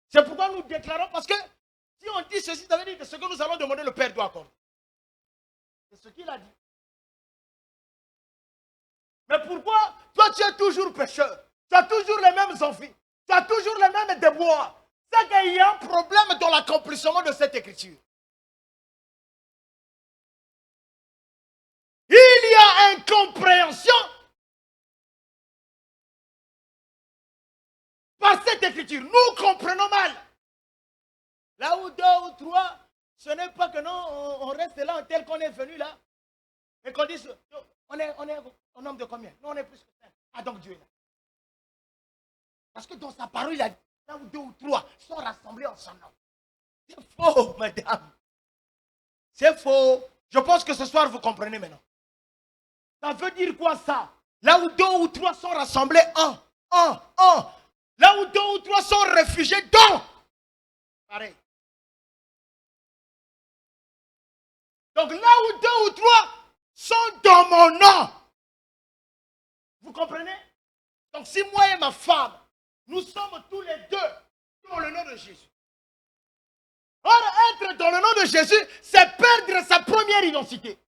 C'est pourquoi nous déclarons, parce que si on dit ceci, ça veut dire que ce que nous allons demander, le Père doit accorder. C'est ce qu'il a dit. Mais pourquoi toi tu es toujours pécheur? Tu as toujours les mêmes envies. Tu as toujours les mêmes déboires. C'est qu'il y a un problème dans l'accomplissement de cette écriture. Il y a incompréhension par cette écriture. Nous comprenons mal. Là où 2 ou 3, ce n'est pas que non, on reste là tel qu'on est venu là. Et qu'on dise, on est un nombre de combien? Non, on est plus que 5. Ah, donc Dieu est là. Parce que dans sa parole, il a dit, là où 2 ou 3 sont rassemblés en son nom. C'est faux, madame. C'est faux. Je pense que ce soir, vous comprenez maintenant. Ça veut dire quoi ça? Là où 2 ou 3 sont rassemblés en. Là où 2 ou 3 sont réfugiés dans. Pareil. Donc là où 2 ou 3 sont dans mon nom. Vous comprenez? Donc si moi et ma femme, nous sommes tous les deux dans le nom de Jésus. Or, être dans le nom de Jésus, c'est perdre sa première identité.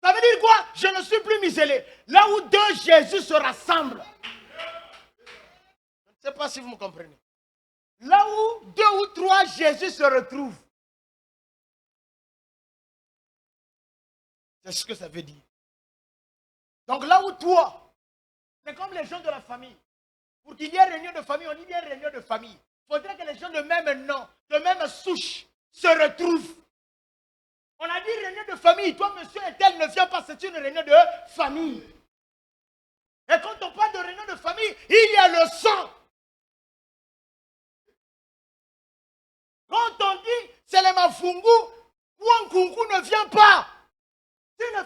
Ça veut dire quoi? Je ne suis plus muselé. Là où 2 Jésus se rassemblent. Je ne sais pas si vous me comprenez. Là où 2 ou 3 Jésus se retrouvent. C'est ce que ça veut dire. Donc là où toi, c'est comme les gens de la famille. Pour qu'il y ait réunion de famille, on dit bien réunion de famille. Il faudrait que les gens de même nom, de même souche, se retrouvent. On a dit réunion de famille. Toi, monsieur et tel, ne viens pas, c'est une réunion de famille. Et quand on parle de réunion de famille, il y a le sang. Quand on dit c'est les mafungu, Wankungu ne vient pas.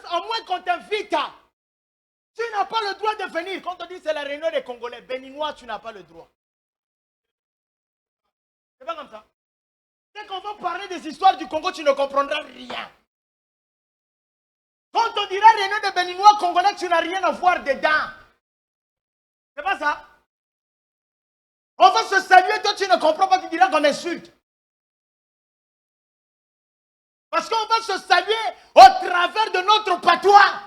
À moins qu'on t'invite. Tu n'as pas le droit de venir. Quand on dit c'est la réunion des Congolais, Béninois, tu n'as pas le droit. C'est pas comme ça. Dès qu'on va parler des histoires du Congo, tu ne comprendras rien. Quand on dira réunion de Béninois, Congolais, tu n'as rien à voir dedans. C'est pas ça. On va se saluer, toi tu ne comprends pas, tu diras qu'on insulte. Parce qu'on va se saluer au travers de notre patois.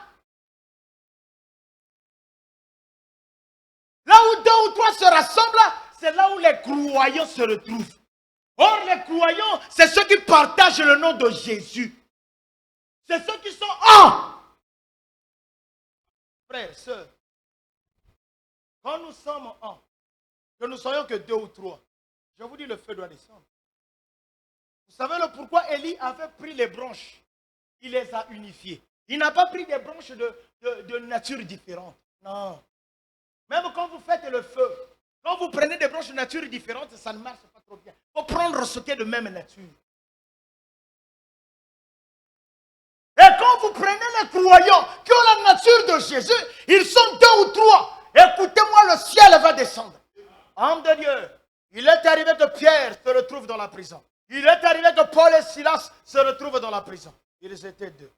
Là où 2 ou 3 se rassemblent, c'est là où les croyants se retrouvent. Or, les croyants, c'est ceux qui partagent le nom de Jésus. C'est ceux qui sont un. Frères, sœurs, quand nous sommes un, que nous soyons que 2 ou 3, je vous dis, le feu doit descendre. Vous savez le pourquoi Élie avait pris les branches? Il les a unifiées. Il n'a pas pris des branches de nature différente. Non. Même quand vous faites le feu, quand vous prenez des branches de nature différente, ça ne marche pas trop bien. Il faut prendre ce qui est de même nature. Et quand vous prenez les croyants qui ont la nature de Jésus, ils sont 2 ou 3. Écoutez-moi, le ciel va descendre. Homme de Dieu, il est arrivé que Pierre se retrouve dans la prison. Il est arrivé que Paul et Silas se retrouvent dans la prison. Ils étaient 2.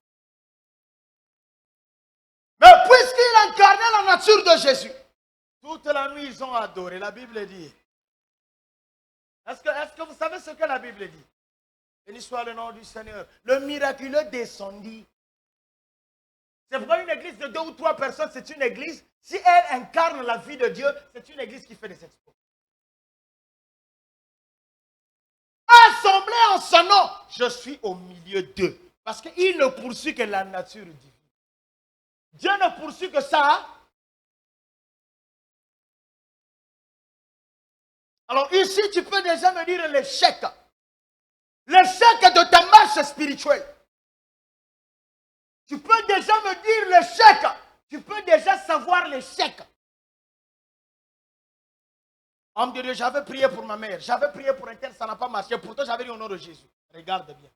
Mais puisqu'il incarnait la nature de Jésus, toute la nuit ils ont adoré. La Bible dit. Est-ce que vous savez ce que la Bible dit? Béni soit le nom du Seigneur. Le miraculeux descendit. C'est pourquoi une église de 2 ou 3 personnes, c'est une église. Si elle incarne la vie de Dieu, c'est une église qui fait des exploits. Assemblée en son nom, je suis au milieu d'eux. Parce qu'il ne poursuit que la nature divine. Dieu ne poursuit que ça. Alors ici, tu peux déjà me dire l'échec. L'échec de ta marche spirituelle. Tu peux déjà me dire l'échec. Tu peux déjà savoir l'échec. Homme de Dieu, j'avais prié pour ma mère. J'avais prié pour un tel, ça n'a pas marché. Pourtant, j'avais dit au nom de Jésus. Regarde bien.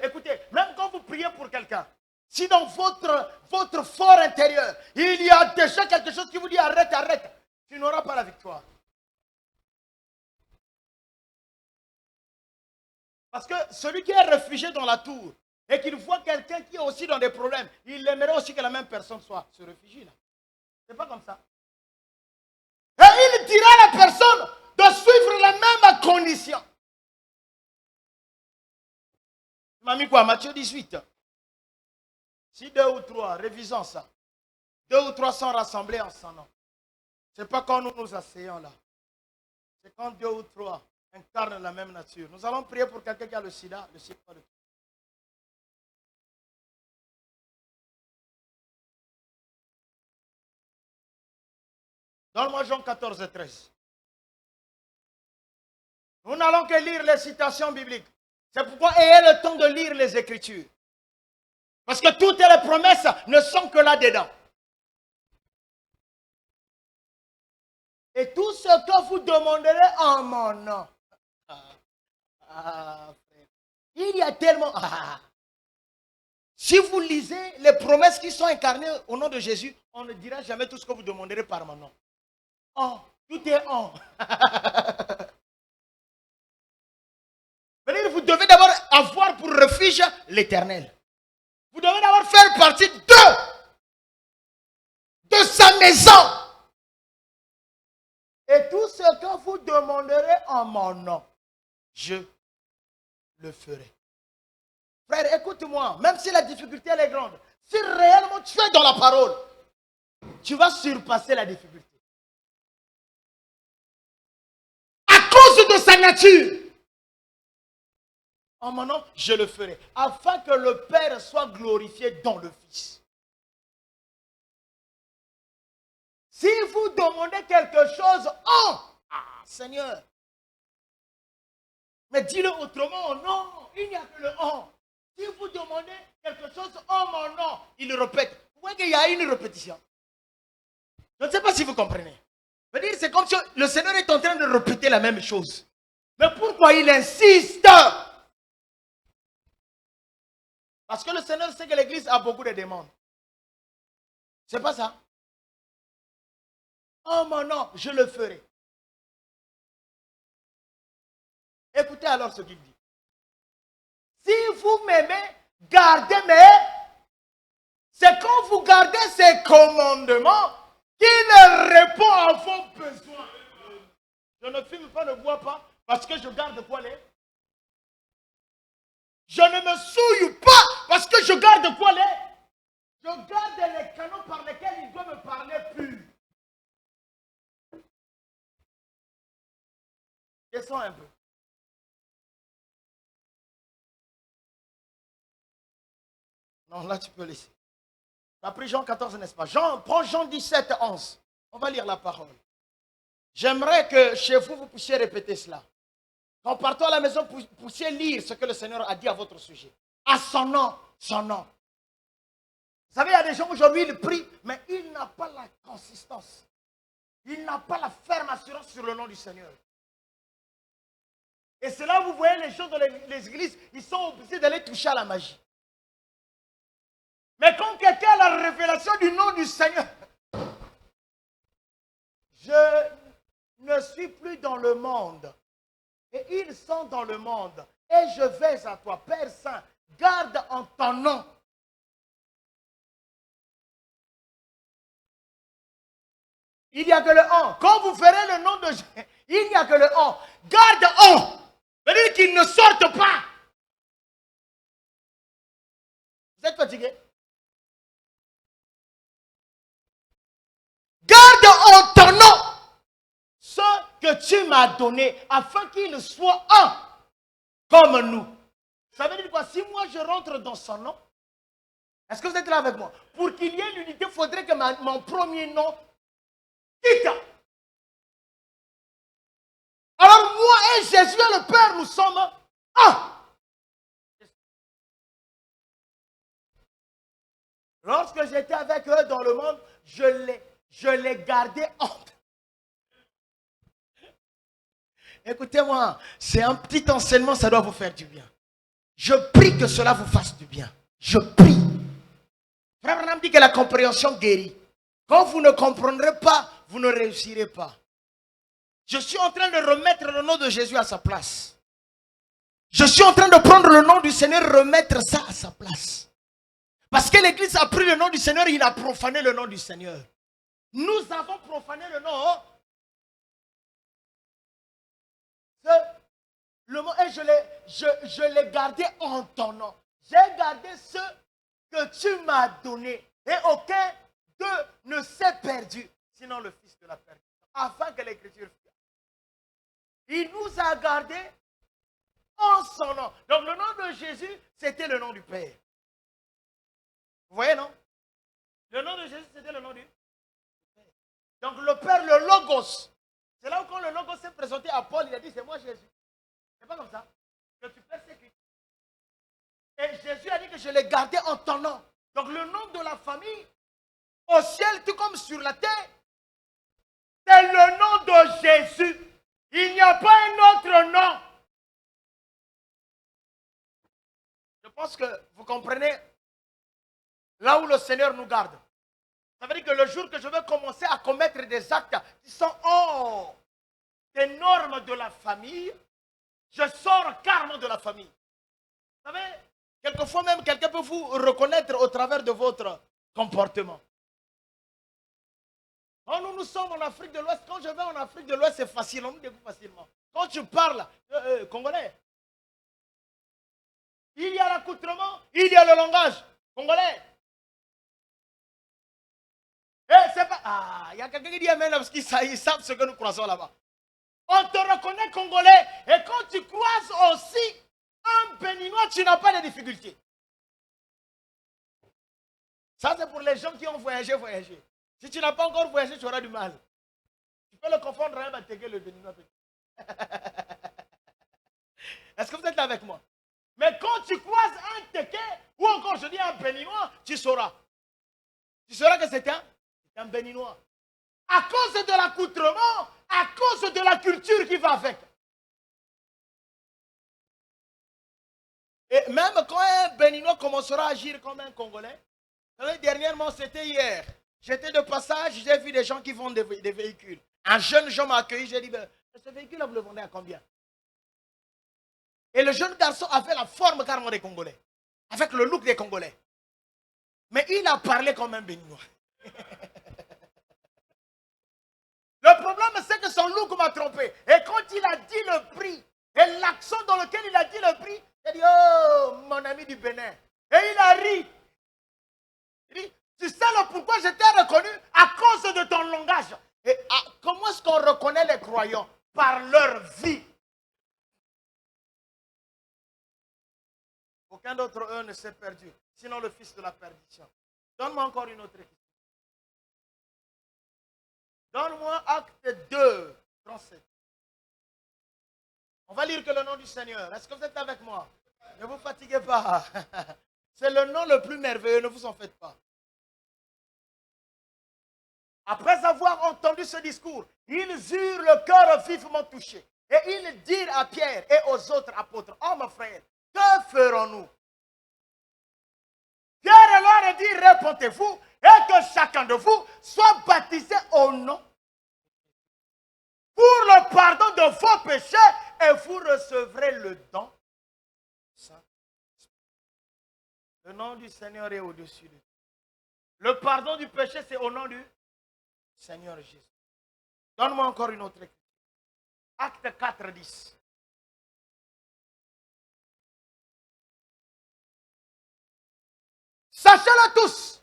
Écoutez, même quand vous priez pour quelqu'un, si dans votre fort intérieur, il y a déjà quelque chose qui vous dit arrête, arrête, tu n'auras pas la victoire. Parce que celui qui est réfugié dans la tour et qu'il voit quelqu'un qui est aussi dans des problèmes, il aimerait aussi que la même personne se réfugie là. C'est pas comme ça. Et il dira à la personne de suivre les mêmes conditions. Tu m'as mis quoi? Matthieu 18. Si 2 ou 3, révisons ça. 2 ou 3 sont rassemblés en son nom. Ce n'est pas quand nous nous asseyons là. C'est quand 2 ou 3 incarnent la même nature. Nous allons prier pour quelqu'un qui a le sida. Le sida. Donne-moi Jean 14 et 13. Nous n'allons que lire les citations bibliques. C'est pourquoi ayez le temps de lire les Écritures. Parce que toutes les promesses ne sont que là-dedans. Et tout ce que vous demanderez en mon nom. Il y a tellement... Si vous lisez les promesses qui sont incarnées au nom de Jésus, on ne dira jamais tout ce que vous demanderez par mon nom. Oh, tout est en. Vous devez d'abord avoir pour refuge l'Éternel. Vous devez d'abord faire partie de sa maison. Et tout ce que vous demanderez en mon nom, je le ferai. Frère, écoute-moi, même si la difficulté elle est grande, si réellement tu es dans la parole, tu vas surpasser la difficulté. À cause de sa nature. En mon nom, je le ferai. Afin que le Père soit glorifié dans le Fils. Si vous demandez quelque chose en, Seigneur, mais dis-le autrement, non, il n'y a que le en. Si vous demandez quelque chose en mon nom, il répète. Vous voyez qu'il y a une répétition. Je ne sais pas si vous comprenez. C'est comme si le Seigneur est en train de répéter la même chose. Mais pourquoi il insiste? Parce que le Seigneur sait que l'Église a beaucoup de demandes. C'est pas ça. Oh mon nom, je le ferai. Écoutez alors ce qu'il dit. Si vous m'aimez, gardez c'est quand vous gardez ces commandements qu'il répond à vos besoins. Je ne fume pas, ne bois pas, parce que je garde quoi les? Je ne me souille pas, parce que je garde quoi les? Je garde les canaux par lesquels il doit me parler plus. Descends un peu. Non, là tu peux laisser. Tu as pris Jean 14, n'est-ce pas? Prends Jean 17, 11. On va lire la parole. J'aimerais que chez vous, vous puissiez répéter cela. Quand partons à la maison, vous puissiez lire ce que le Seigneur a dit à votre sujet. À son nom, son nom. Vous savez, il y a des gens aujourd'hui, ils prient, mais ils n'ont pas la consistance. Ils n'ont pas la ferme assurance sur le nom du Seigneur. Et c'est là où vous voyez les gens dans les églises, ils sont obligés d'aller toucher à la magie. Mais quand quelqu'un a la révélation du nom du Seigneur, je ne suis plus dans le monde. Et ils sont dans le monde. Et je vais à toi, Père Saint, garde en ton nom. Il n'y a que le on. Quand vous verrez le nom de Jésus, il n'y a que le on. Garde on. C'est-à-dire qu'ils ne sortent pas. Vous êtes fatigué? Garde en ton nom ce que tu m'as donné afin qu'il soit un comme nous. Ça veut dire quoi? Si moi je rentre dans son nom, est-ce que vous êtes là avec moi? Pour qu'il y ait l'unité, il faudrait que mon premier nom quitte. Alors moi et Jésus et le Père, nous sommes un. Lorsque j'étais avec eux dans le monde, je les gardais entre. Écoutez-moi, c'est un petit enseignement, ça doit vous faire du bien. Je prie que cela vous fasse du bien. Je prie. Frère Branham dit que la compréhension guérit. Quand vous ne comprendrez pas, vous ne réussirez pas. Je suis en train de remettre le nom de Jésus à sa place. Je suis en train de prendre le nom du Seigneur et remettre ça à sa place. Parce que l'Église a pris le nom du Seigneur, il a profané le nom du Seigneur. Nous avons profané le nom. Le mot, et je l'ai gardé en ton nom. J'ai gardé ce que tu m'as donné. Et aucun d'eux ne s'est perdu, sinon le Fils de la perdition. Afin que l'Écriture fût. Il nous a gardés en son nom. Donc le nom de Jésus, c'était le nom du Père. Vous voyez, non? Le nom de Jésus, c'était le nom du Père. Donc le Père, le Logos. C'est là où quand le Logos s'est présenté à Paul, il a dit, c'est moi Jésus. C'est pas comme ça que tu persécutes. Et Jésus a dit que je l'ai gardé en ton nom. Donc le nom de la famille, au ciel tout comme sur la terre, c'est le nom de Jésus. Il n'y a pas un autre nom. Je pense que vous comprenez là où le Seigneur nous garde. Ça veut dire que le jour que je vais commencer à commettre des actes qui sont hors des normes de la famille, je sors carrément de la famille. Vous savez, quelquefois même, quelqu'un peut vous reconnaître au travers de votre comportement. Quand nous sommes en Afrique de l'Ouest, quand je vais en Afrique de l'Ouest, c'est facile, on nous découvre facilement. Quand tu parles congolais, il y a l'accoutrement, il y a le langage congolais. Et c'est pas... Ah, il y a quelqu'un qui dit Amen parce qu'ils savent ce que nous croisons là-bas. On te reconnaît congolais. Et quand tu croises aussi un béninois, tu n'as pas de difficultés. Ça, c'est pour les gens qui ont voyagé. Si tu n'as pas encore voyagé, tu auras du mal. Tu peux le confondre avec un Batégué, le béninois. Est-ce que vous êtes là avec moi? Mais quand tu croises un Téké, ou encore je dis un béninois, tu sauras. Tu sauras que c'est un béninois. À cause de l'accoutrement, à cause de la culture qui va avec. Et même quand un béninois commencera à agir comme un Congolais, dernièrement, c'était hier, j'étais de passage, j'ai vu des gens qui vendent des véhicules. Un jeune gens m'a accueilli, j'ai dit, ce véhicule-là, vous le vendez à combien? Et le jeune garçon avait la forme carrément des Congolais, avec le look des Congolais. Mais il a parlé comme un béninois. Le problème, c'est que son look m'a trompé. Et quand il a dit le prix, et l'accent dans lequel il a dit le prix, il a dit, oh, mon ami du Bénin. Et il a ri. Il dit, tu sais le pourquoi je t'ai reconnu? À cause de ton langage. Et comment est-ce qu'on reconnaît les croyants? Par leur vie. Aucun d'entre eux ne s'est perdu, sinon le fils de la perdition. Donne-moi encore une autre question. Donne-moi Acte 2, 37. On va lire que le nom du Seigneur. Est-ce que vous êtes avec moi? Ne vous fatiguez pas. C'est le nom le plus merveilleux, ne vous en faites pas. Après avoir entendu ce discours, ils eurent le cœur vivement touché. Et ils dirent à Pierre et aux autres apôtres, « Oh mon frère, que ferons-nous » Pierre leur dit, « Répondez-vous et que chacun de vous soit baptisé au nom pour le pardon de vos péchés et vous recevrez le don. » Le nom du Seigneur est au-dessus de tout. Le pardon du péché, c'est au nom du Seigneur Jésus. Donne-moi encore une autre écriture. Acte 4, 10. Sachez-le tous,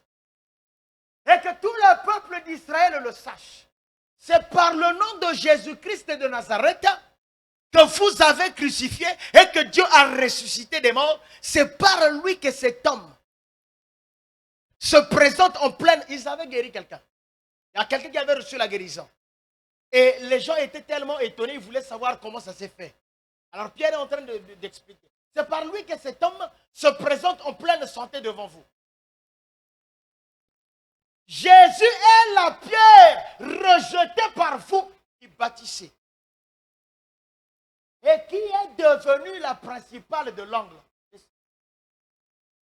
et que tout le peuple d'Israël le sache. C'est par le nom de Jésus-Christ de Nazareth que vous avez crucifié et que Dieu a ressuscité des morts. C'est par lui que cet homme se présente en pleine... Ils avaient guéri quelqu'un. Il y a quelqu'un qui avait reçu la guérison. Et les gens étaient tellement étonnés, ils voulaient savoir comment ça s'est fait. Alors Pierre est en train d'expliquer. C'est par lui que cet homme se présente en pleine santé devant vous. Jésus est la pierre rejetée par vous qui bâtissez. Et qui est devenue la principale de l'angle.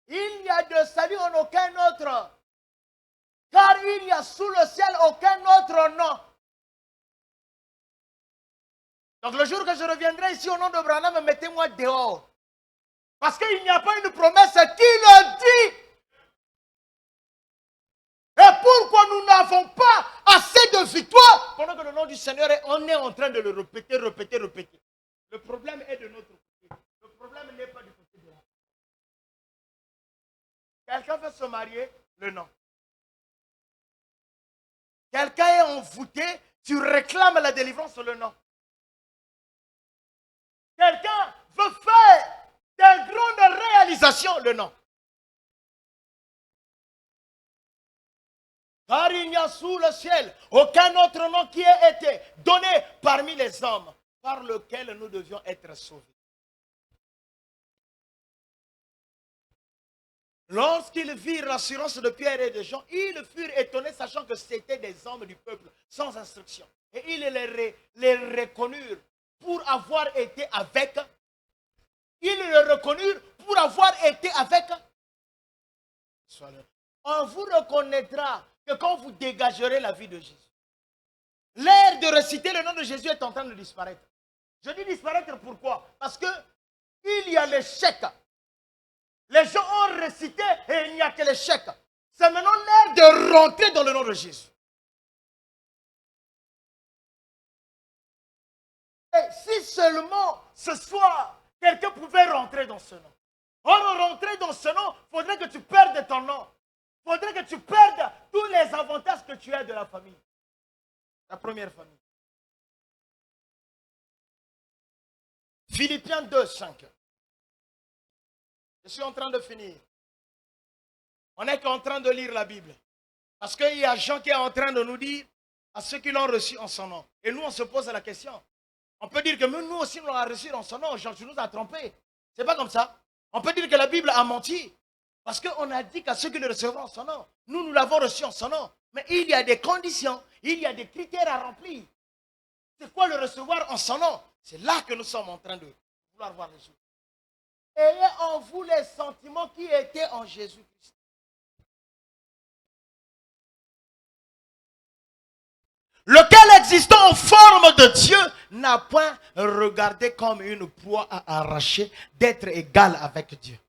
Il n'y a de salut en aucun autre. Car il n'y a sous le ciel aucun autre nom. Donc le jour que je reviendrai ici au nom de Branham, mettez-moi dehors. Parce qu'il n'y a pas une promesse qui le dit. Et pourquoi nous n'avons pas assez de victoire pendant que le nom du Seigneur, on est en train de le répéter. Le problème est de notre côté. Le problème n'est pas du côté de l'autre. Quelqu'un veut se marier, le nom. Quelqu'un est envoûté, tu réclames la délivrance, le nom. Quelqu'un veut faire des grandes réalisations, le nom. Car il n'y a sous le ciel aucun autre nom qui ait été donné parmi les hommes par lequel nous devions être sauvés. Lorsqu'ils virent l'assurance de Pierre et de Jean, ils furent étonnés, sachant que c'était des hommes du peuple sans instruction. Et ils les reconnurent pour avoir été avec. Ils le reconnurent pour avoir été avec. On vous reconnaîtra que quand vous dégagerez la vie de Jésus. L'air de réciter le nom de Jésus est en train de disparaître. Je dis disparaître pourquoi? Parce que il y a l'échec. Les gens ont récité et il n'y a que l'échec. C'est maintenant l'air de rentrer dans le nom de Jésus. Et si seulement ce soir, quelqu'un pouvait rentrer dans ce nom. Or, rentrer dans ce nom, il faudrait que tu perdes ton nom. Il faudrait que tu perdes tous les avantages que tu as de la famille. La première famille. Philippiens 2, 5. Je suis en train de finir. On n'est qu'en train de lire la Bible. Parce qu'il y a Jean qui est en train de nous dire à ceux qui l'ont reçu en son nom. Et nous, on se pose la question. On peut dire que nous aussi, nous l'avons reçu en son nom. Jean, tu nous as trompés. C'est pas comme ça. On peut dire que la Bible a menti. Parce qu'on a dit qu'à ceux qui le recevront en son nom, nous l'avons reçu en son nom. Mais il y a des conditions, il y a des critères à remplir. C'est quoi le recevoir en son nom? C'est là que nous sommes en train de vouloir voir les choses. Ayez en vous les sentiments qui étaient en Jésus-Christ. Lequel existant en forme de Dieu n'a point regardé comme une proie à arracher d'être égal avec Dieu.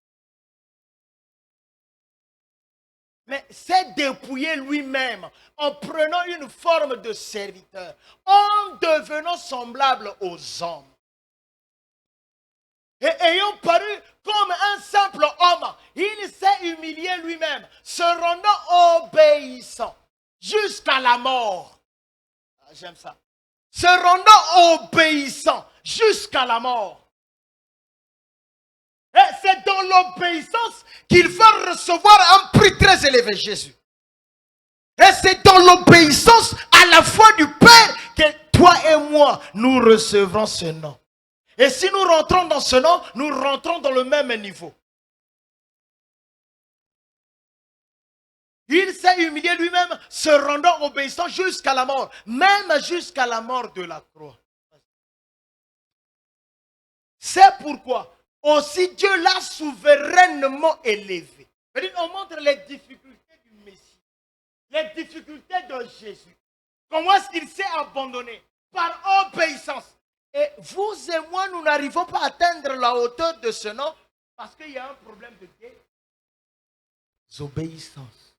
Mais s'est dépouillé lui-même en prenant une forme de serviteur, en devenant semblable aux hommes. Et ayant paru comme un simple homme, il s'est humilié lui-même, se rendant obéissant jusqu'à la mort. Ah, j'aime ça. Se rendant obéissant jusqu'à la mort. Et c'est dans l'obéissance qu'il va recevoir un prix très élevé, Jésus. Et c'est dans l'obéissance à la foi du Père que toi et moi, nous recevrons ce nom. Et si nous rentrons dans ce nom, nous rentrons dans le même niveau. Il s'est humilié lui-même, se rendant obéissant jusqu'à la mort, même jusqu'à la mort de la croix. C'est pourquoi aussi Dieu l'a souverainement élevé. On montre les difficultés du Messie, les difficultés de Jésus. Comment est-ce qu'il s'est abandonné? Par obéissance. Et vous et moi, nous n'arrivons pas à atteindre la hauteur de ce nom parce qu'il y a un problème de désobéissance.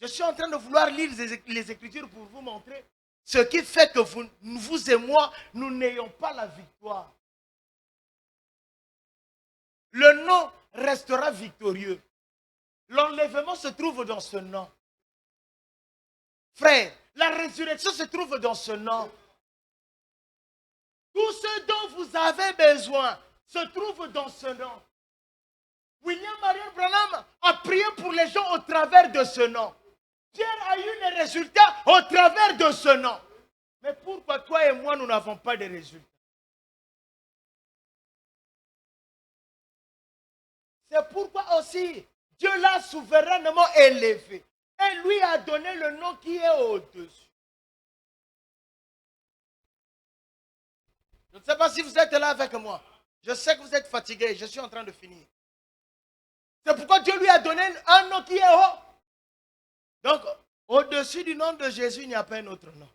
Je suis en train de vouloir lire les Écritures pour vous montrer ce qui fait que vous et moi, nous n'ayons pas la victoire. Le nom restera victorieux. L'enlèvement se trouve dans ce nom. Frère, la résurrection se trouve dans ce nom. Tout ce dont vous avez besoin se trouve dans ce nom. William Marion Branham a prié pour les gens au travers de ce nom. Pierre a eu les résultats au travers de ce nom. Mais pourquoi toi et moi, nous n'avons pas de résultats? C'est pourquoi aussi Dieu l'a souverainement élevé et lui a donné le nom qui est au-dessus. Je ne sais pas si vous êtes là avec moi. Je sais que vous êtes fatigués. Je suis en train de finir. C'est pourquoi Dieu lui a donné un nom qui est haut. Donc, au-dessus du nom de Jésus, il n'y a pas un autre nom.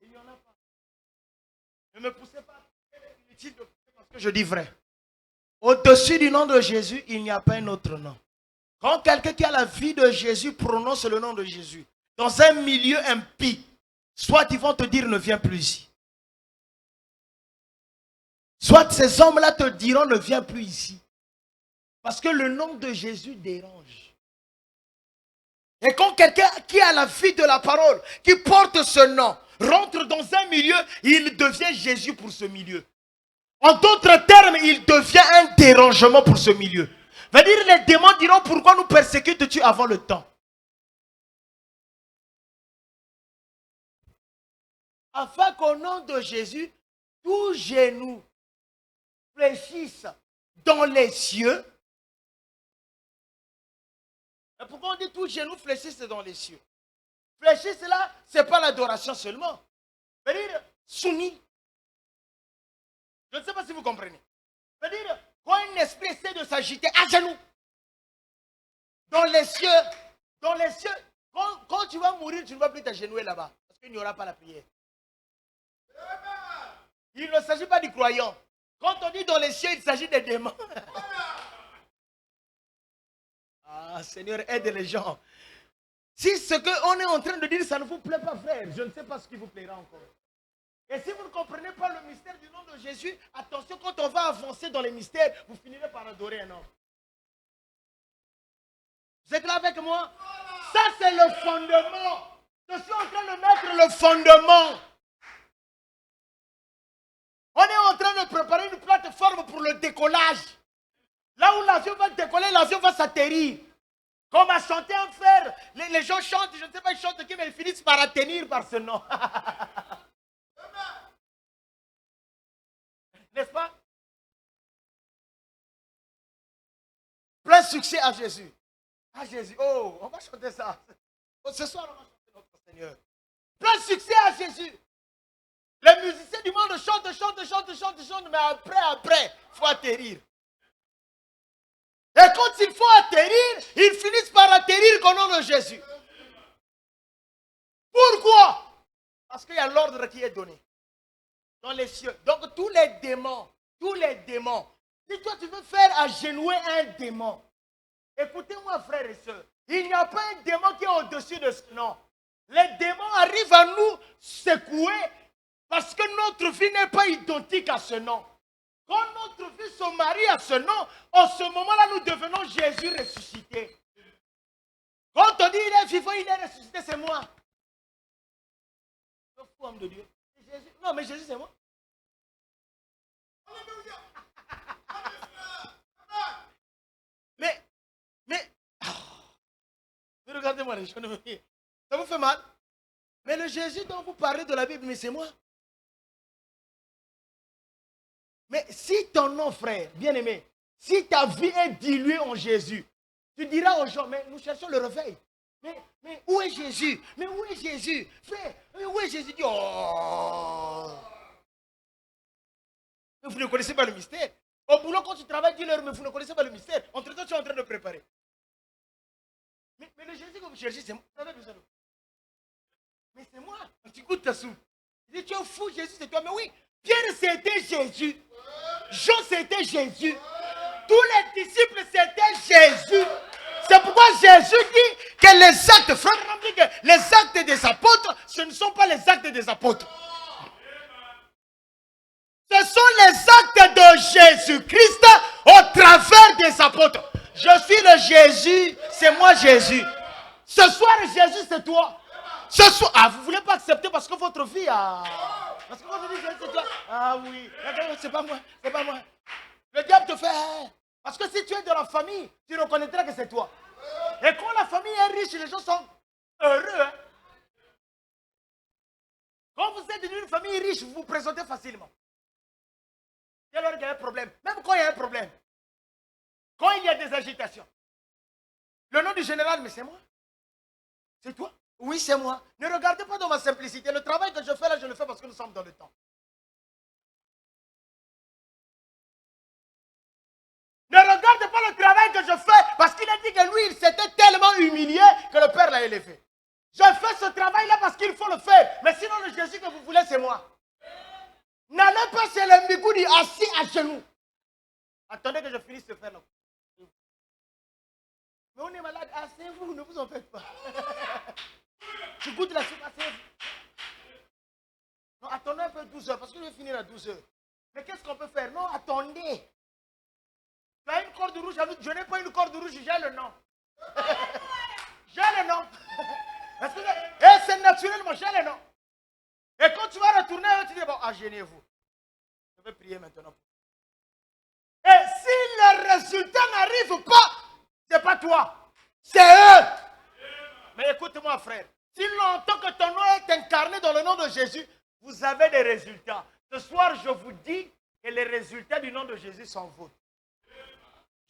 Il n'y en a pas. Ne me poussez pas. Inutile de pousser parce que je dis vrai. Au-dessus du nom de Jésus, il n'y a pas un autre nom. Quand quelqu'un qui a la vie de Jésus prononce le nom de Jésus, dans un milieu impie, soit ils vont te dire ne viens plus ici. Soit ces hommes-là te diront ne viens plus ici. Parce que le nom de Jésus dérange. Et quand quelqu'un qui a la vie de la parole, qui porte ce nom, rentre dans un milieu, il devient Jésus pour ce milieu. En d'autres termes, il devient un dérangement pour ce milieu. Va dire, les démons diront pourquoi nous persécutes-tu avant le temps. Afin qu'au nom de Jésus, tout genou fléchisse dans les cieux. Et pourquoi on dit tout genou fléchisse dans les cieux? Fléchisse là, ce n'est pas l'adoration seulement. Ça veut dire soumis. Je ne sais pas si vous comprenez. Ça veut dire quand un esprit essaie de s'agiter à genoux. Dans les cieux, quand tu vas mourir, tu ne vas plus t'agenouiller là-bas. Parce qu'il n'y aura pas la prière. Il ne s'agit pas du croyant. Quand on dit dans les cieux, il s'agit des démons. Ah, Seigneur, aide les gens. Si ce qu'on est en train de dire, ça ne vous plaît pas, frère, je ne sais pas ce qui vous plaira encore. Et si vous ne comprenez pas le mystère du nom de Jésus, attention, quand on va avancer dans les mystères, vous finirez par adorer un homme. Vous êtes là avec moi? Ça, c'est le fondement. Je suis en train de mettre le fondement. On est en train de préparer une plateforme pour le décollage. Là où l'avion va décoller, l'avion va s'atterrir. Comme a chanté un frère, les gens chantent, je ne sais pas ils chantent qui, mais ils finissent par atterrir par ce nom. N'est-ce pas? Plein succès à Jésus. À Jésus. Oh, on va chanter ça. Oh, ce soir, on va chanter notre Seigneur. Plein succès à Jésus. Les musiciens du monde chantent, mais après, il faut atterrir. Et quand il faut atterrir, ils finissent par atterrir au nom de Jésus. Pourquoi? Parce qu'il y a l'ordre qui est donné dans les cieux. Donc tous les démons, si toi tu veux faire agenouiller un démon, écoutez-moi frères et sœurs, il n'y a pas un démon qui est au-dessus de ce nom. Les démons arrivent à nous secouer parce que notre vie n'est pas identique à ce nom. Quand notre vie se marie à ce nom, en ce moment-là, nous devenons Jésus ressuscité. Quand on dit il est vivant, il est ressuscité, c'est moi. Le fou homme de Dieu. Jésus. Non, mais Jésus, c'est moi. Regardez-moi les gens. Ça vous fait mal? Mais le Jésus dont vous parlez de la Bible, mais c'est moi. Mais si ton nom, frère, bien-aimé, si ta vie est diluée en Jésus, tu diras aux gens, mais nous cherchons le réveil. Mais où est Jésus? Mais où est Jésus? Frère, mais où est Jésus? Oh. Mais vous ne connaissez pas le mystère. Au boulot, quand tu travailles, dis-leur, mais vous ne connaissez pas le mystère. Entre-temps, tu es en train de préparer. Mais le Jésus que vous cherchez, c'est moi. Mais c'est moi. Tu goûtes ta soupe. Tu dis, tu es fou, Jésus, c'est toi. Mais oui, Pierre, c'était Jésus. Jean, c'était Jésus. Tous les disciples, c'était Jésus. C'est pourquoi Jésus dit que les actes, frère, dit que les actes des apôtres, ce ne sont pas les actes des apôtres. Ce sont les actes de Jésus-Christ au travers des apôtres. Je suis le Jésus, c'est moi Jésus. Ce soir, Jésus, c'est toi. Ce soir, vous ne voulez pas accepter parce que votre vie a... Parce que votre vie, c'est toi. Ah oui, c'est pas moi, c'est pas moi. Le diable te fait... Parce que si tu es dans la famille, tu reconnaîtras que c'est toi. Et quand la famille est riche, les gens sont heureux. Hein? Quand vous êtes dans une famille riche, vous vous présentez facilement. Et alors il y a un problème. Même quand il y a un problème. Quand il y a des agitations. Le nom du général, mais c'est moi. C'est toi? Oui, c'est moi. Ne regardez pas dans ma simplicité. Le travail que je fais là, je le fais parce que nous sommes dans le temps. Ne regarde pas le travail que je fais parce qu'il a dit que lui, il s'était tellement humilié que le Père l'a élevé. Je fais ce travail-là parce qu'il faut le faire. Mais sinon, le Jésus que vous voulez, c'est moi. N'allez pas chez le Mbigoudi assis à genoux. Attendez que je finisse de faire là. Mais on est malade. Asseyez-vous, ne vous en faites pas. Tu goûtes la soupe, asseyez-vous. Non, attendez un peu 12 heures parce que je vais finir à 12 heures. Mais qu'est-ce qu'on peut faire? Non, attendez. Tu as une corde rouge, je n'ai pas une corde rouge, j'ai le nom. J'ai le nom. Et c'est naturellement, j'ai le nom. Et quand tu vas retourner, tu dis, bon, gênez-vous. Je vais prier maintenant. Et si le résultat n'arrive pas, ce n'est pas toi, c'est eux. Mais écoute-moi, frère. Si longtemps que ton nom est incarné dans le nom de Jésus, vous avez des résultats. Ce soir, je vous dis que les résultats du nom de Jésus sont vôtres.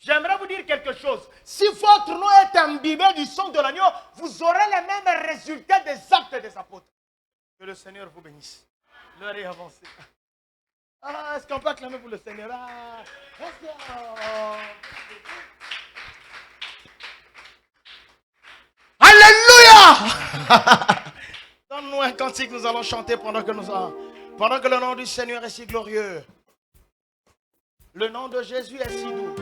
J'aimerais vous dire quelque chose. Si votre nom est imbibé du sang de l'agneau, vous aurez les mêmes résultats des actes des apôtres. Que le Seigneur vous bénisse. L'heure est avancée. Est-ce qu'on peut acclamer pour le Seigneur? Alléluia! Donne-nous un cantique, nous allons chanter pendant que le nom du Seigneur est si glorieux. Le nom de Jésus est si doux.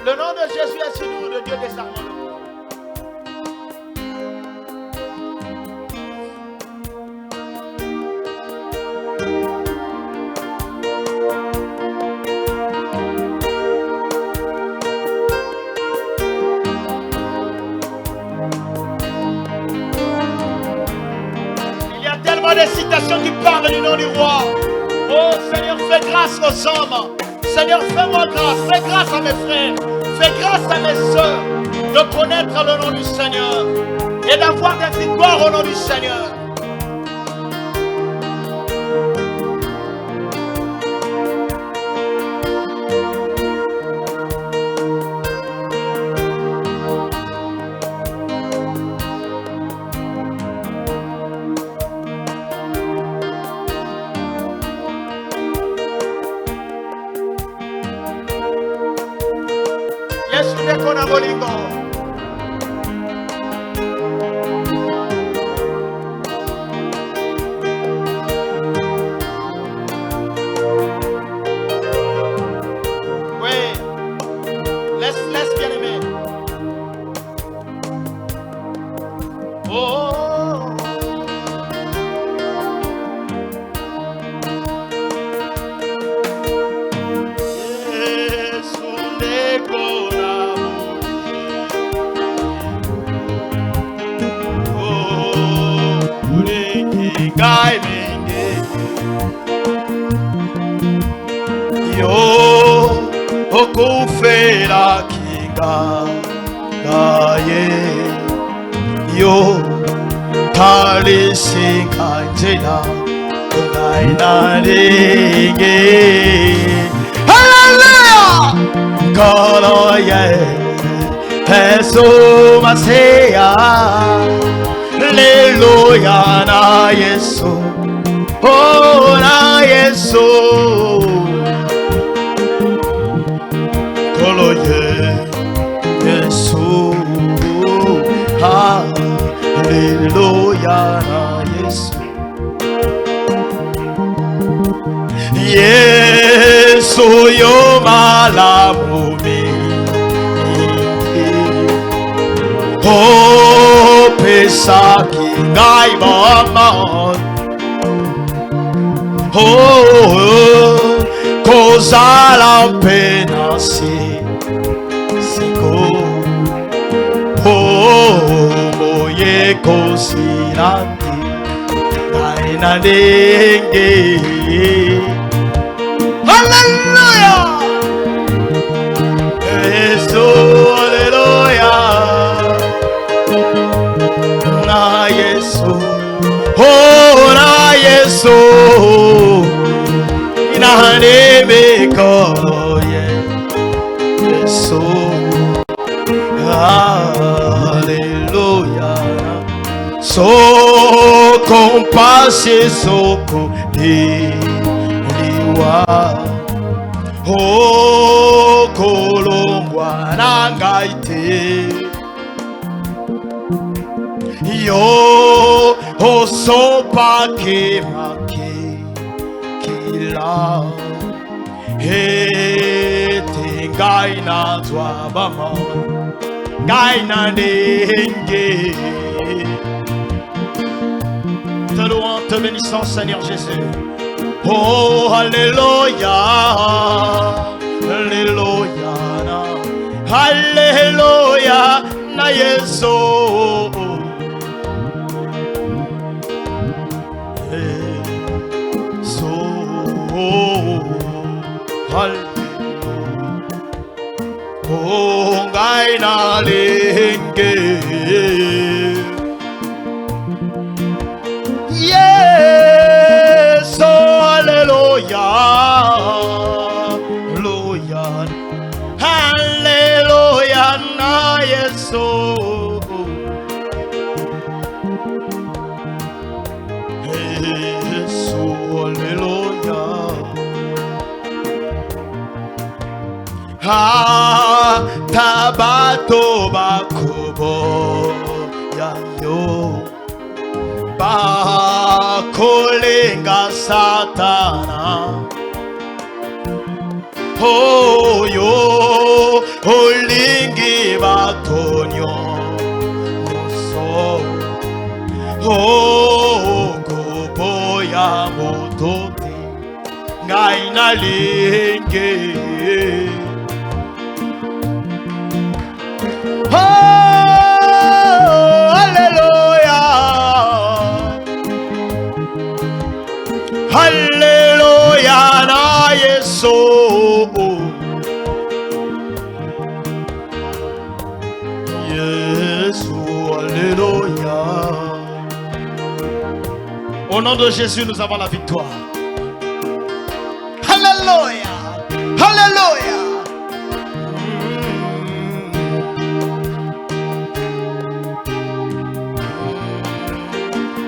Le nom de Jésus est si doux, le Dieu des armées. Il y a tellement de citations qui parlent du nom du roi. Oh Seigneur, fais grâce aux hommes. Seigneur, fais-moi grâce. Fais grâce à mes frères. Fais grâce à mes soeurs de connaître le nom du Seigneur et d'avoir des victoires au nom du Seigneur. Yo okufera kingaye yo talisinkanjena kungainaringe. Hallelujah! Kono ye Yesu Masia. Hallelujah na Yesu. Oh na Yesu. Kono ye Yesu. Hallelujah na Yesu. Yesu yo malamumi. Oh pesaki ngai mamon. Oh kozala pena siko. Oh moye kosirati naina denge. Hallelujah! Yesu, hallelujah! Na Yesu, oh na Yesu, ina neme kono Yesu, hallelujah. So compassion, so oh kolongwa nangaite yo osopa ke make kila he tengai na zwabama ngai na nenge. Te louant, te bénissant, Seigneur Jésus. Oh, alléluia, alléluia, alléluia, na Yesu. Yesu, alléluia. Oh, ngai na lenge. Hallelujah, hallelujah, na Yesu. Yesu, hallelujah. Ha tabato bakubo yayo bakolenga satana. Oh yo, olingi batonyo so. Oh koboya motote ngai na lingi. Oh hallelujah, hallelujah na Yesu. Au nom de Jésus, nous avons la victoire. Alléluia. Alléluia.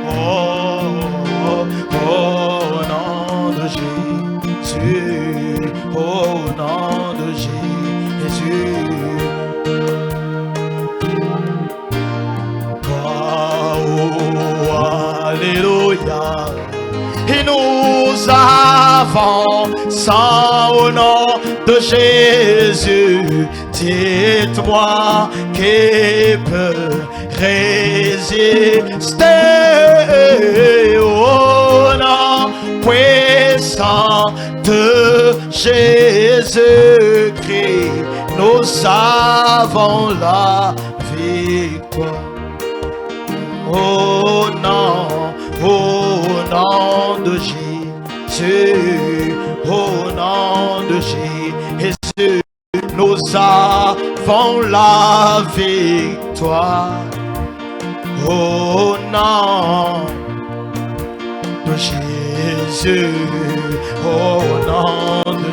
Au nom de Jésus. Au nom de Jésus. Alléluia. Et nous avançons au nom de Jésus. Dites-moi qui peut résister au nom puissant de Jésus-Christ. Nous avons la victoire. Au nom de Jésus, au nom de Jésus. nous avons la victoire au nom de Jésus, au nom de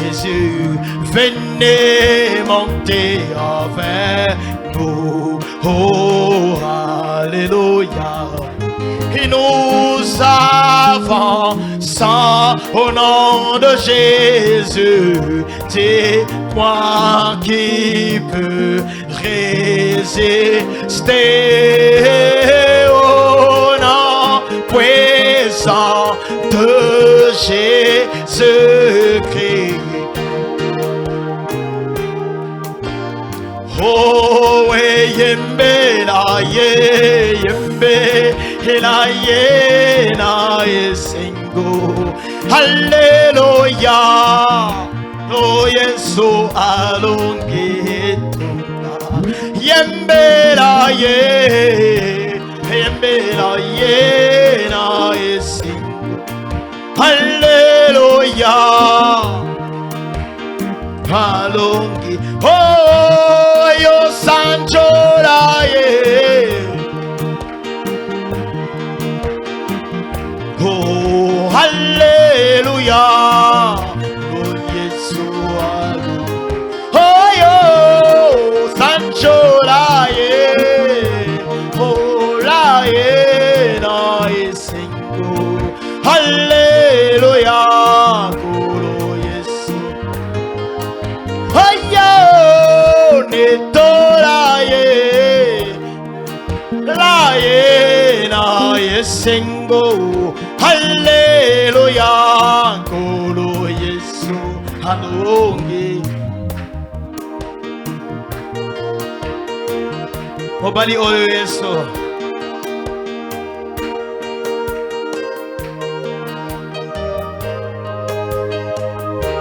Jésus. Venez monter avec nous, oh alléluia. Et nous avançons au nom de Jésus. C'est moi qui peux résister au nom puissant de Jésus-Christ. Oh, yembe la yembe la na esengo. Hallelujah. Oh, yeso alongetunga. Yembe la na esengo. Hallelujah. Alongi. Oh, yo sancho la oh, hallelujah. Oh, Yesu alu. Oh, yo sancho la oh, la na esengo. Hallelujah. Oh, Yesu. Oh, yo netoraye la na esengo. Hallelujah, Kolo Yesu alonge. Obali oyo Yesu.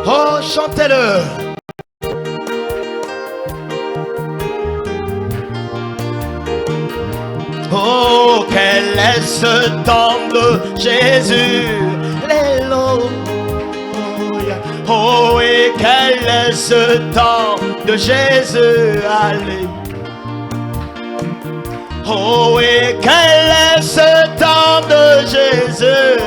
Oh, chantez-le. Oh, quel est ce temple, Jésus, Alléluia. Oh, et quel est ce temple de Jésus, Alléluia. Oh, et quel est ce temple de Jésus.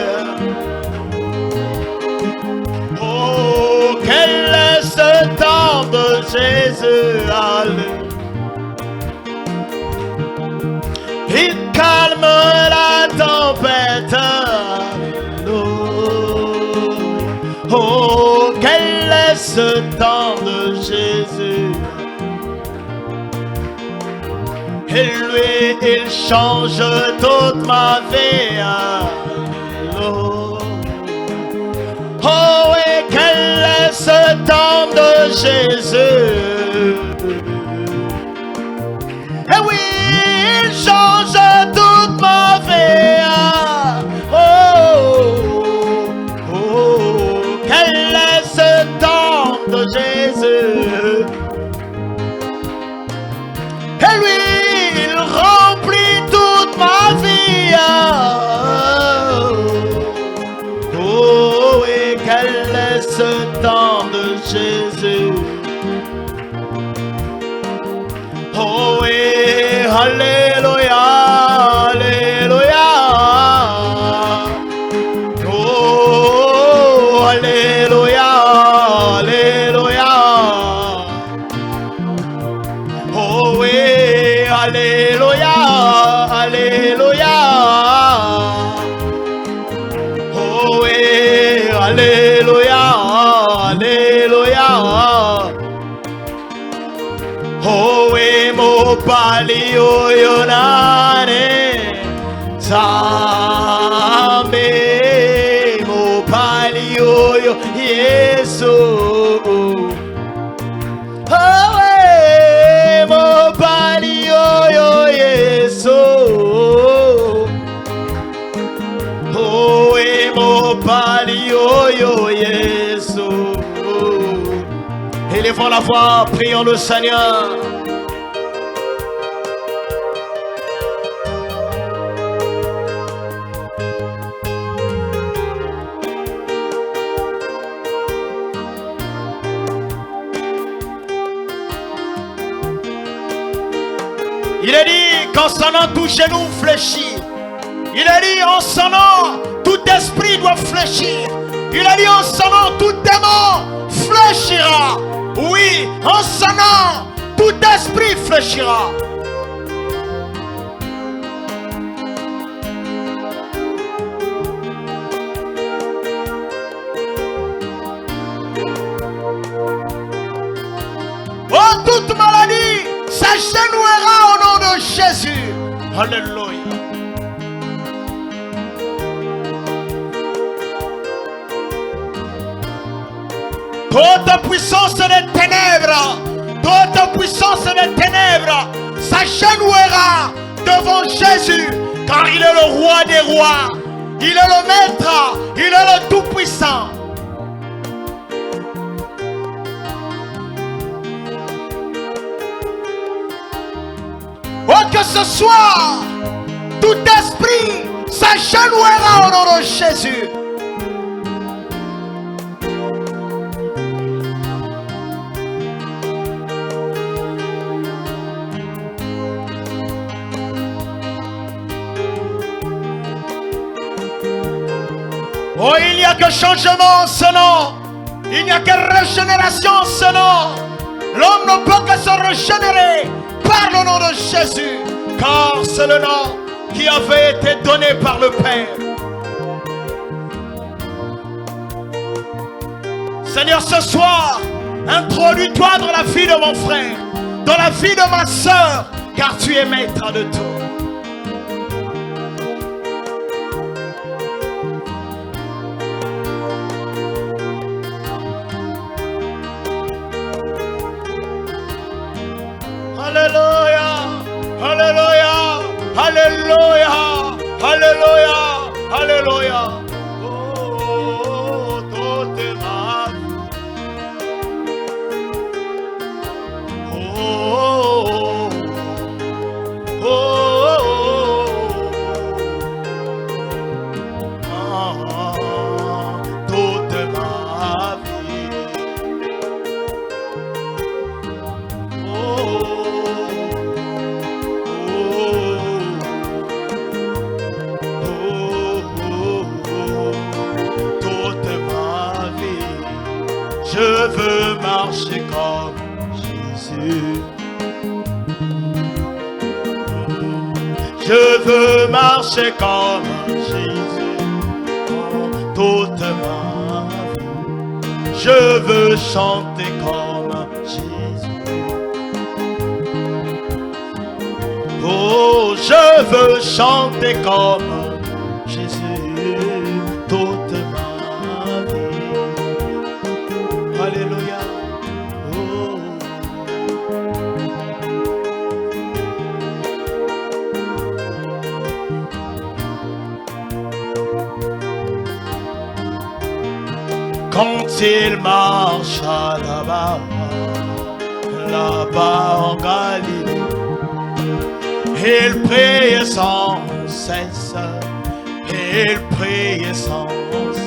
Oh, quel est ce temple de Jésus, Alléluia. Il calme la tempête. Oh, quel est ce temps de Jésus. Et lui, il change toute ma vie. Oh, et quel est ce temps de Jésus. Et oui, il change toute ma vie. Oh, oh, quel est ce temps de Jésus. Et lui, il remplit toute ma vie. Oh, et quel est ce temps de Jésus. Oh, et alléluia, alléluia. Oh, alléluia, alléluia. Oh, oui, alléluia, alléluia. Oh, oui, alléluia, alléluia. Oh, we mo pali oyo nane Zambe mo pali oyo Yesu. Oh, we mo pali oyo Yesu. Oh, we mo pali oyo Yesu. Élevons la voix, prions le Seigneur. Il est dit qu'en son nom tout genou fléchit. Il est dit en son nom tout esprit doit fléchir. Il a dit en son nom tout démon fléchira. Oui, en son nom tout esprit fléchira. Oh, toute maladie s'agenouillera au nom de Jésus. Alléluia. Toute puissance des ténèbres, toute puissance des ténèbres s'agenouillera devant Jésus, car il est le roi des rois, il est le maître, il est le tout-puissant. Oh, que ce soit, tout esprit s'agenouillera au nom de Jésus. Oh, il n'y a que changement en ce nom. Il n'y a que régénération en ce nom. L'homme ne peut que se régénérer par le nom de Jésus, car c'est le nom qui avait été donné par le Père. Seigneur, ce soir, introduis-toi dans la vie de mon frère, dans la vie de ma soeur, car tu es maître de tout. Alléluia, alléluia, alléluia, alléluia, alléluia. Oh, tout est mal. Oh, oh, oh, oh, toute ma vie. Je veux marcher comme Jésus. Je veux marcher comme Jésus toute ma vie. Je veux chanter comme Jésus. Oh, je veux chanter comme Jésus toute ma vie. Alléluia. Oh. Quand il marche là-bas, là-bas en Galilée, il priait sans cesse, il priait sans cesse.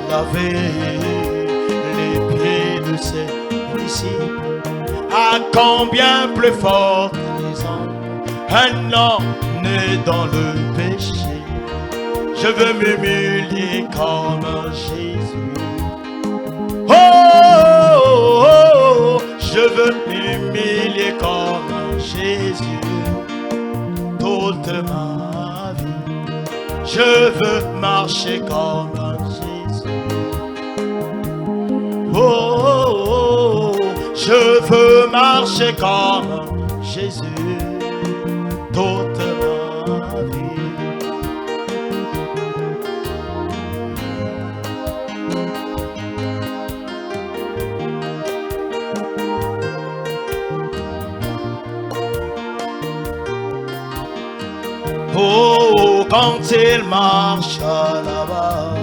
Laver les pieds de ses disciples, à combien plus fort les hommes, un homme né dans le péché. Je veux m'humilier comme Jésus. Oh, oh, oh, je veux m'humilier comme Jésus toute ma vie. Je veux marcher comme Jésus. Oh, oh, oh, je veux marcher comme Jésus toute ma vie. Oh, quand il marche là-bas,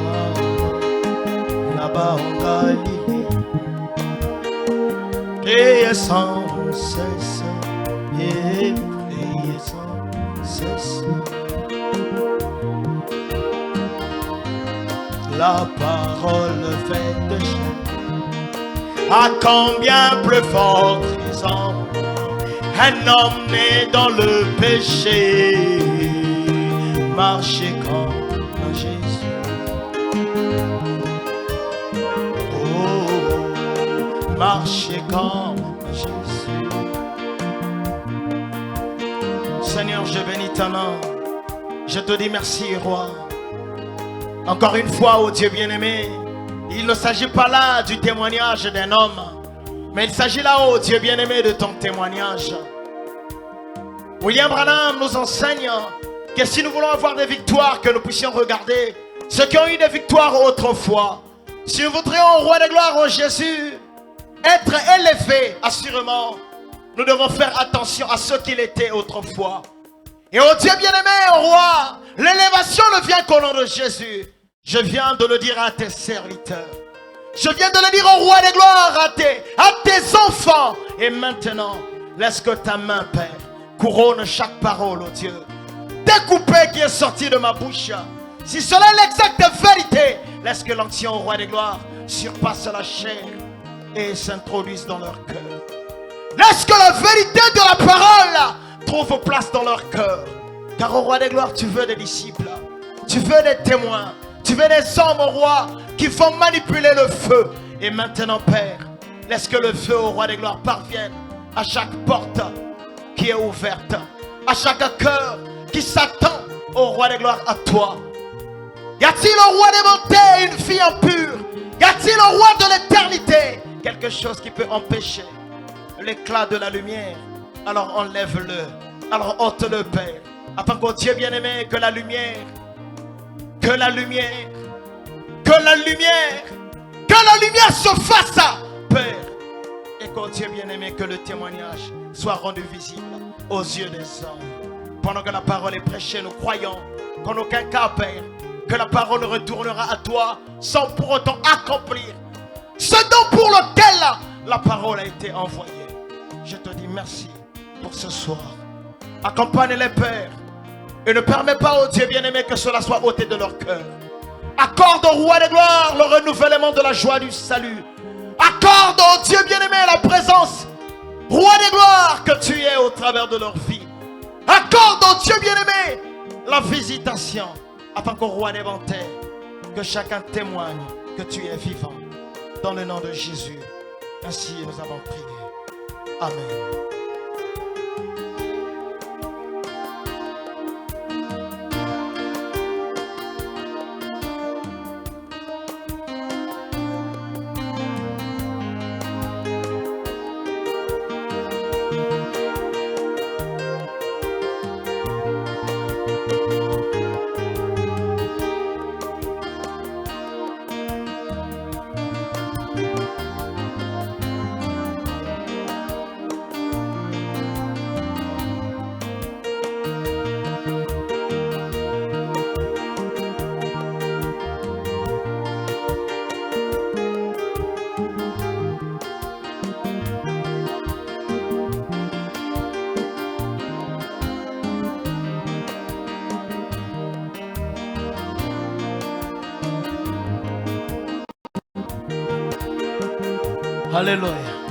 là-bas en Galilée, priez sans cesse, et priez sans cesse. La parole faite chair, à combien plus fort des hommes, un homme né dans le péché, marchait comme Jésus. Oh, marchez comme Jésus. Seigneur, je bénis ton nom. Je te dis merci, roi. Encore une fois, oh Dieu bien-aimé, il ne s'agit pas là du témoignage d'un homme, mais il s'agit là, oh Dieu bien-aimé, de ton témoignage. William Branham nous enseigne que si nous voulons avoir des victoires, que nous puissions regarder ceux qui ont eu des victoires autrefois. Si nous voudrions, roi de gloire, oh Jésus, être élevés, assurément, nous devons faire attention à ce qu'il était autrefois. Et oh Dieu bien-aimé, oh roi, l'élévation ne vient qu'au nom de Jésus. Je viens de le dire à tes serviteurs. Je viens de le dire au roi des gloires, à tes enfants. Et maintenant, laisse que ta main, Père, couronne chaque parole, oh Dieu, découpée qui est sortie de ma bouche. Si cela est l'exacte vérité, laisse que l'onction au roi des gloires surpasse la chair et s'introduise dans leur cœur. Laisse que la vérité de la parole trouve place dans leur cœur. Car au roi des gloires, tu veux des disciples, tu veux des témoins, tu veux des hommes, au roi, qui vont manipuler le feu. Et maintenant, Père, laisse que le feu au roi des gloires parvienne à chaque porte qui est ouverte, à chaque cœur qui s'attend au roi des gloires, à toi. Y a-t-il au roi des montées une fille impure? Y a-t-il au roi de l'éternité quelque chose qui peut empêcher l'éclat de la lumière? Alors enlève-le, alors ôte-le, Père, afin qu'au Dieu bien-aimé, que la lumière se fasse, Père, et qu'au Dieu bien-aimé, que le témoignage soit rendu visible aux yeux des hommes. Pendant que la parole est prêchée, nous croyons qu'en aucun cas, Père, que la parole retournera à toi sans pour autant accomplir ce dont pour lequel la parole a été envoyée. Je te dis merci pour ce soir. Accompagne les pères et ne permets pas au Dieu bien-aimé que cela soit ôté de leur cœur. Accorde au roi des gloires le renouvellement de la joie du salut. Accorde au Dieu bien-aimé la présence, roi des gloires, que tu es au travers de leur vie. Accorde au Dieu bien-aimé la visitation, afin qu'au roi des montées, que chacun témoigne que tu es vivant. Dans le nom de Jésus, ainsi nous avons prié. Amen. Alléluia.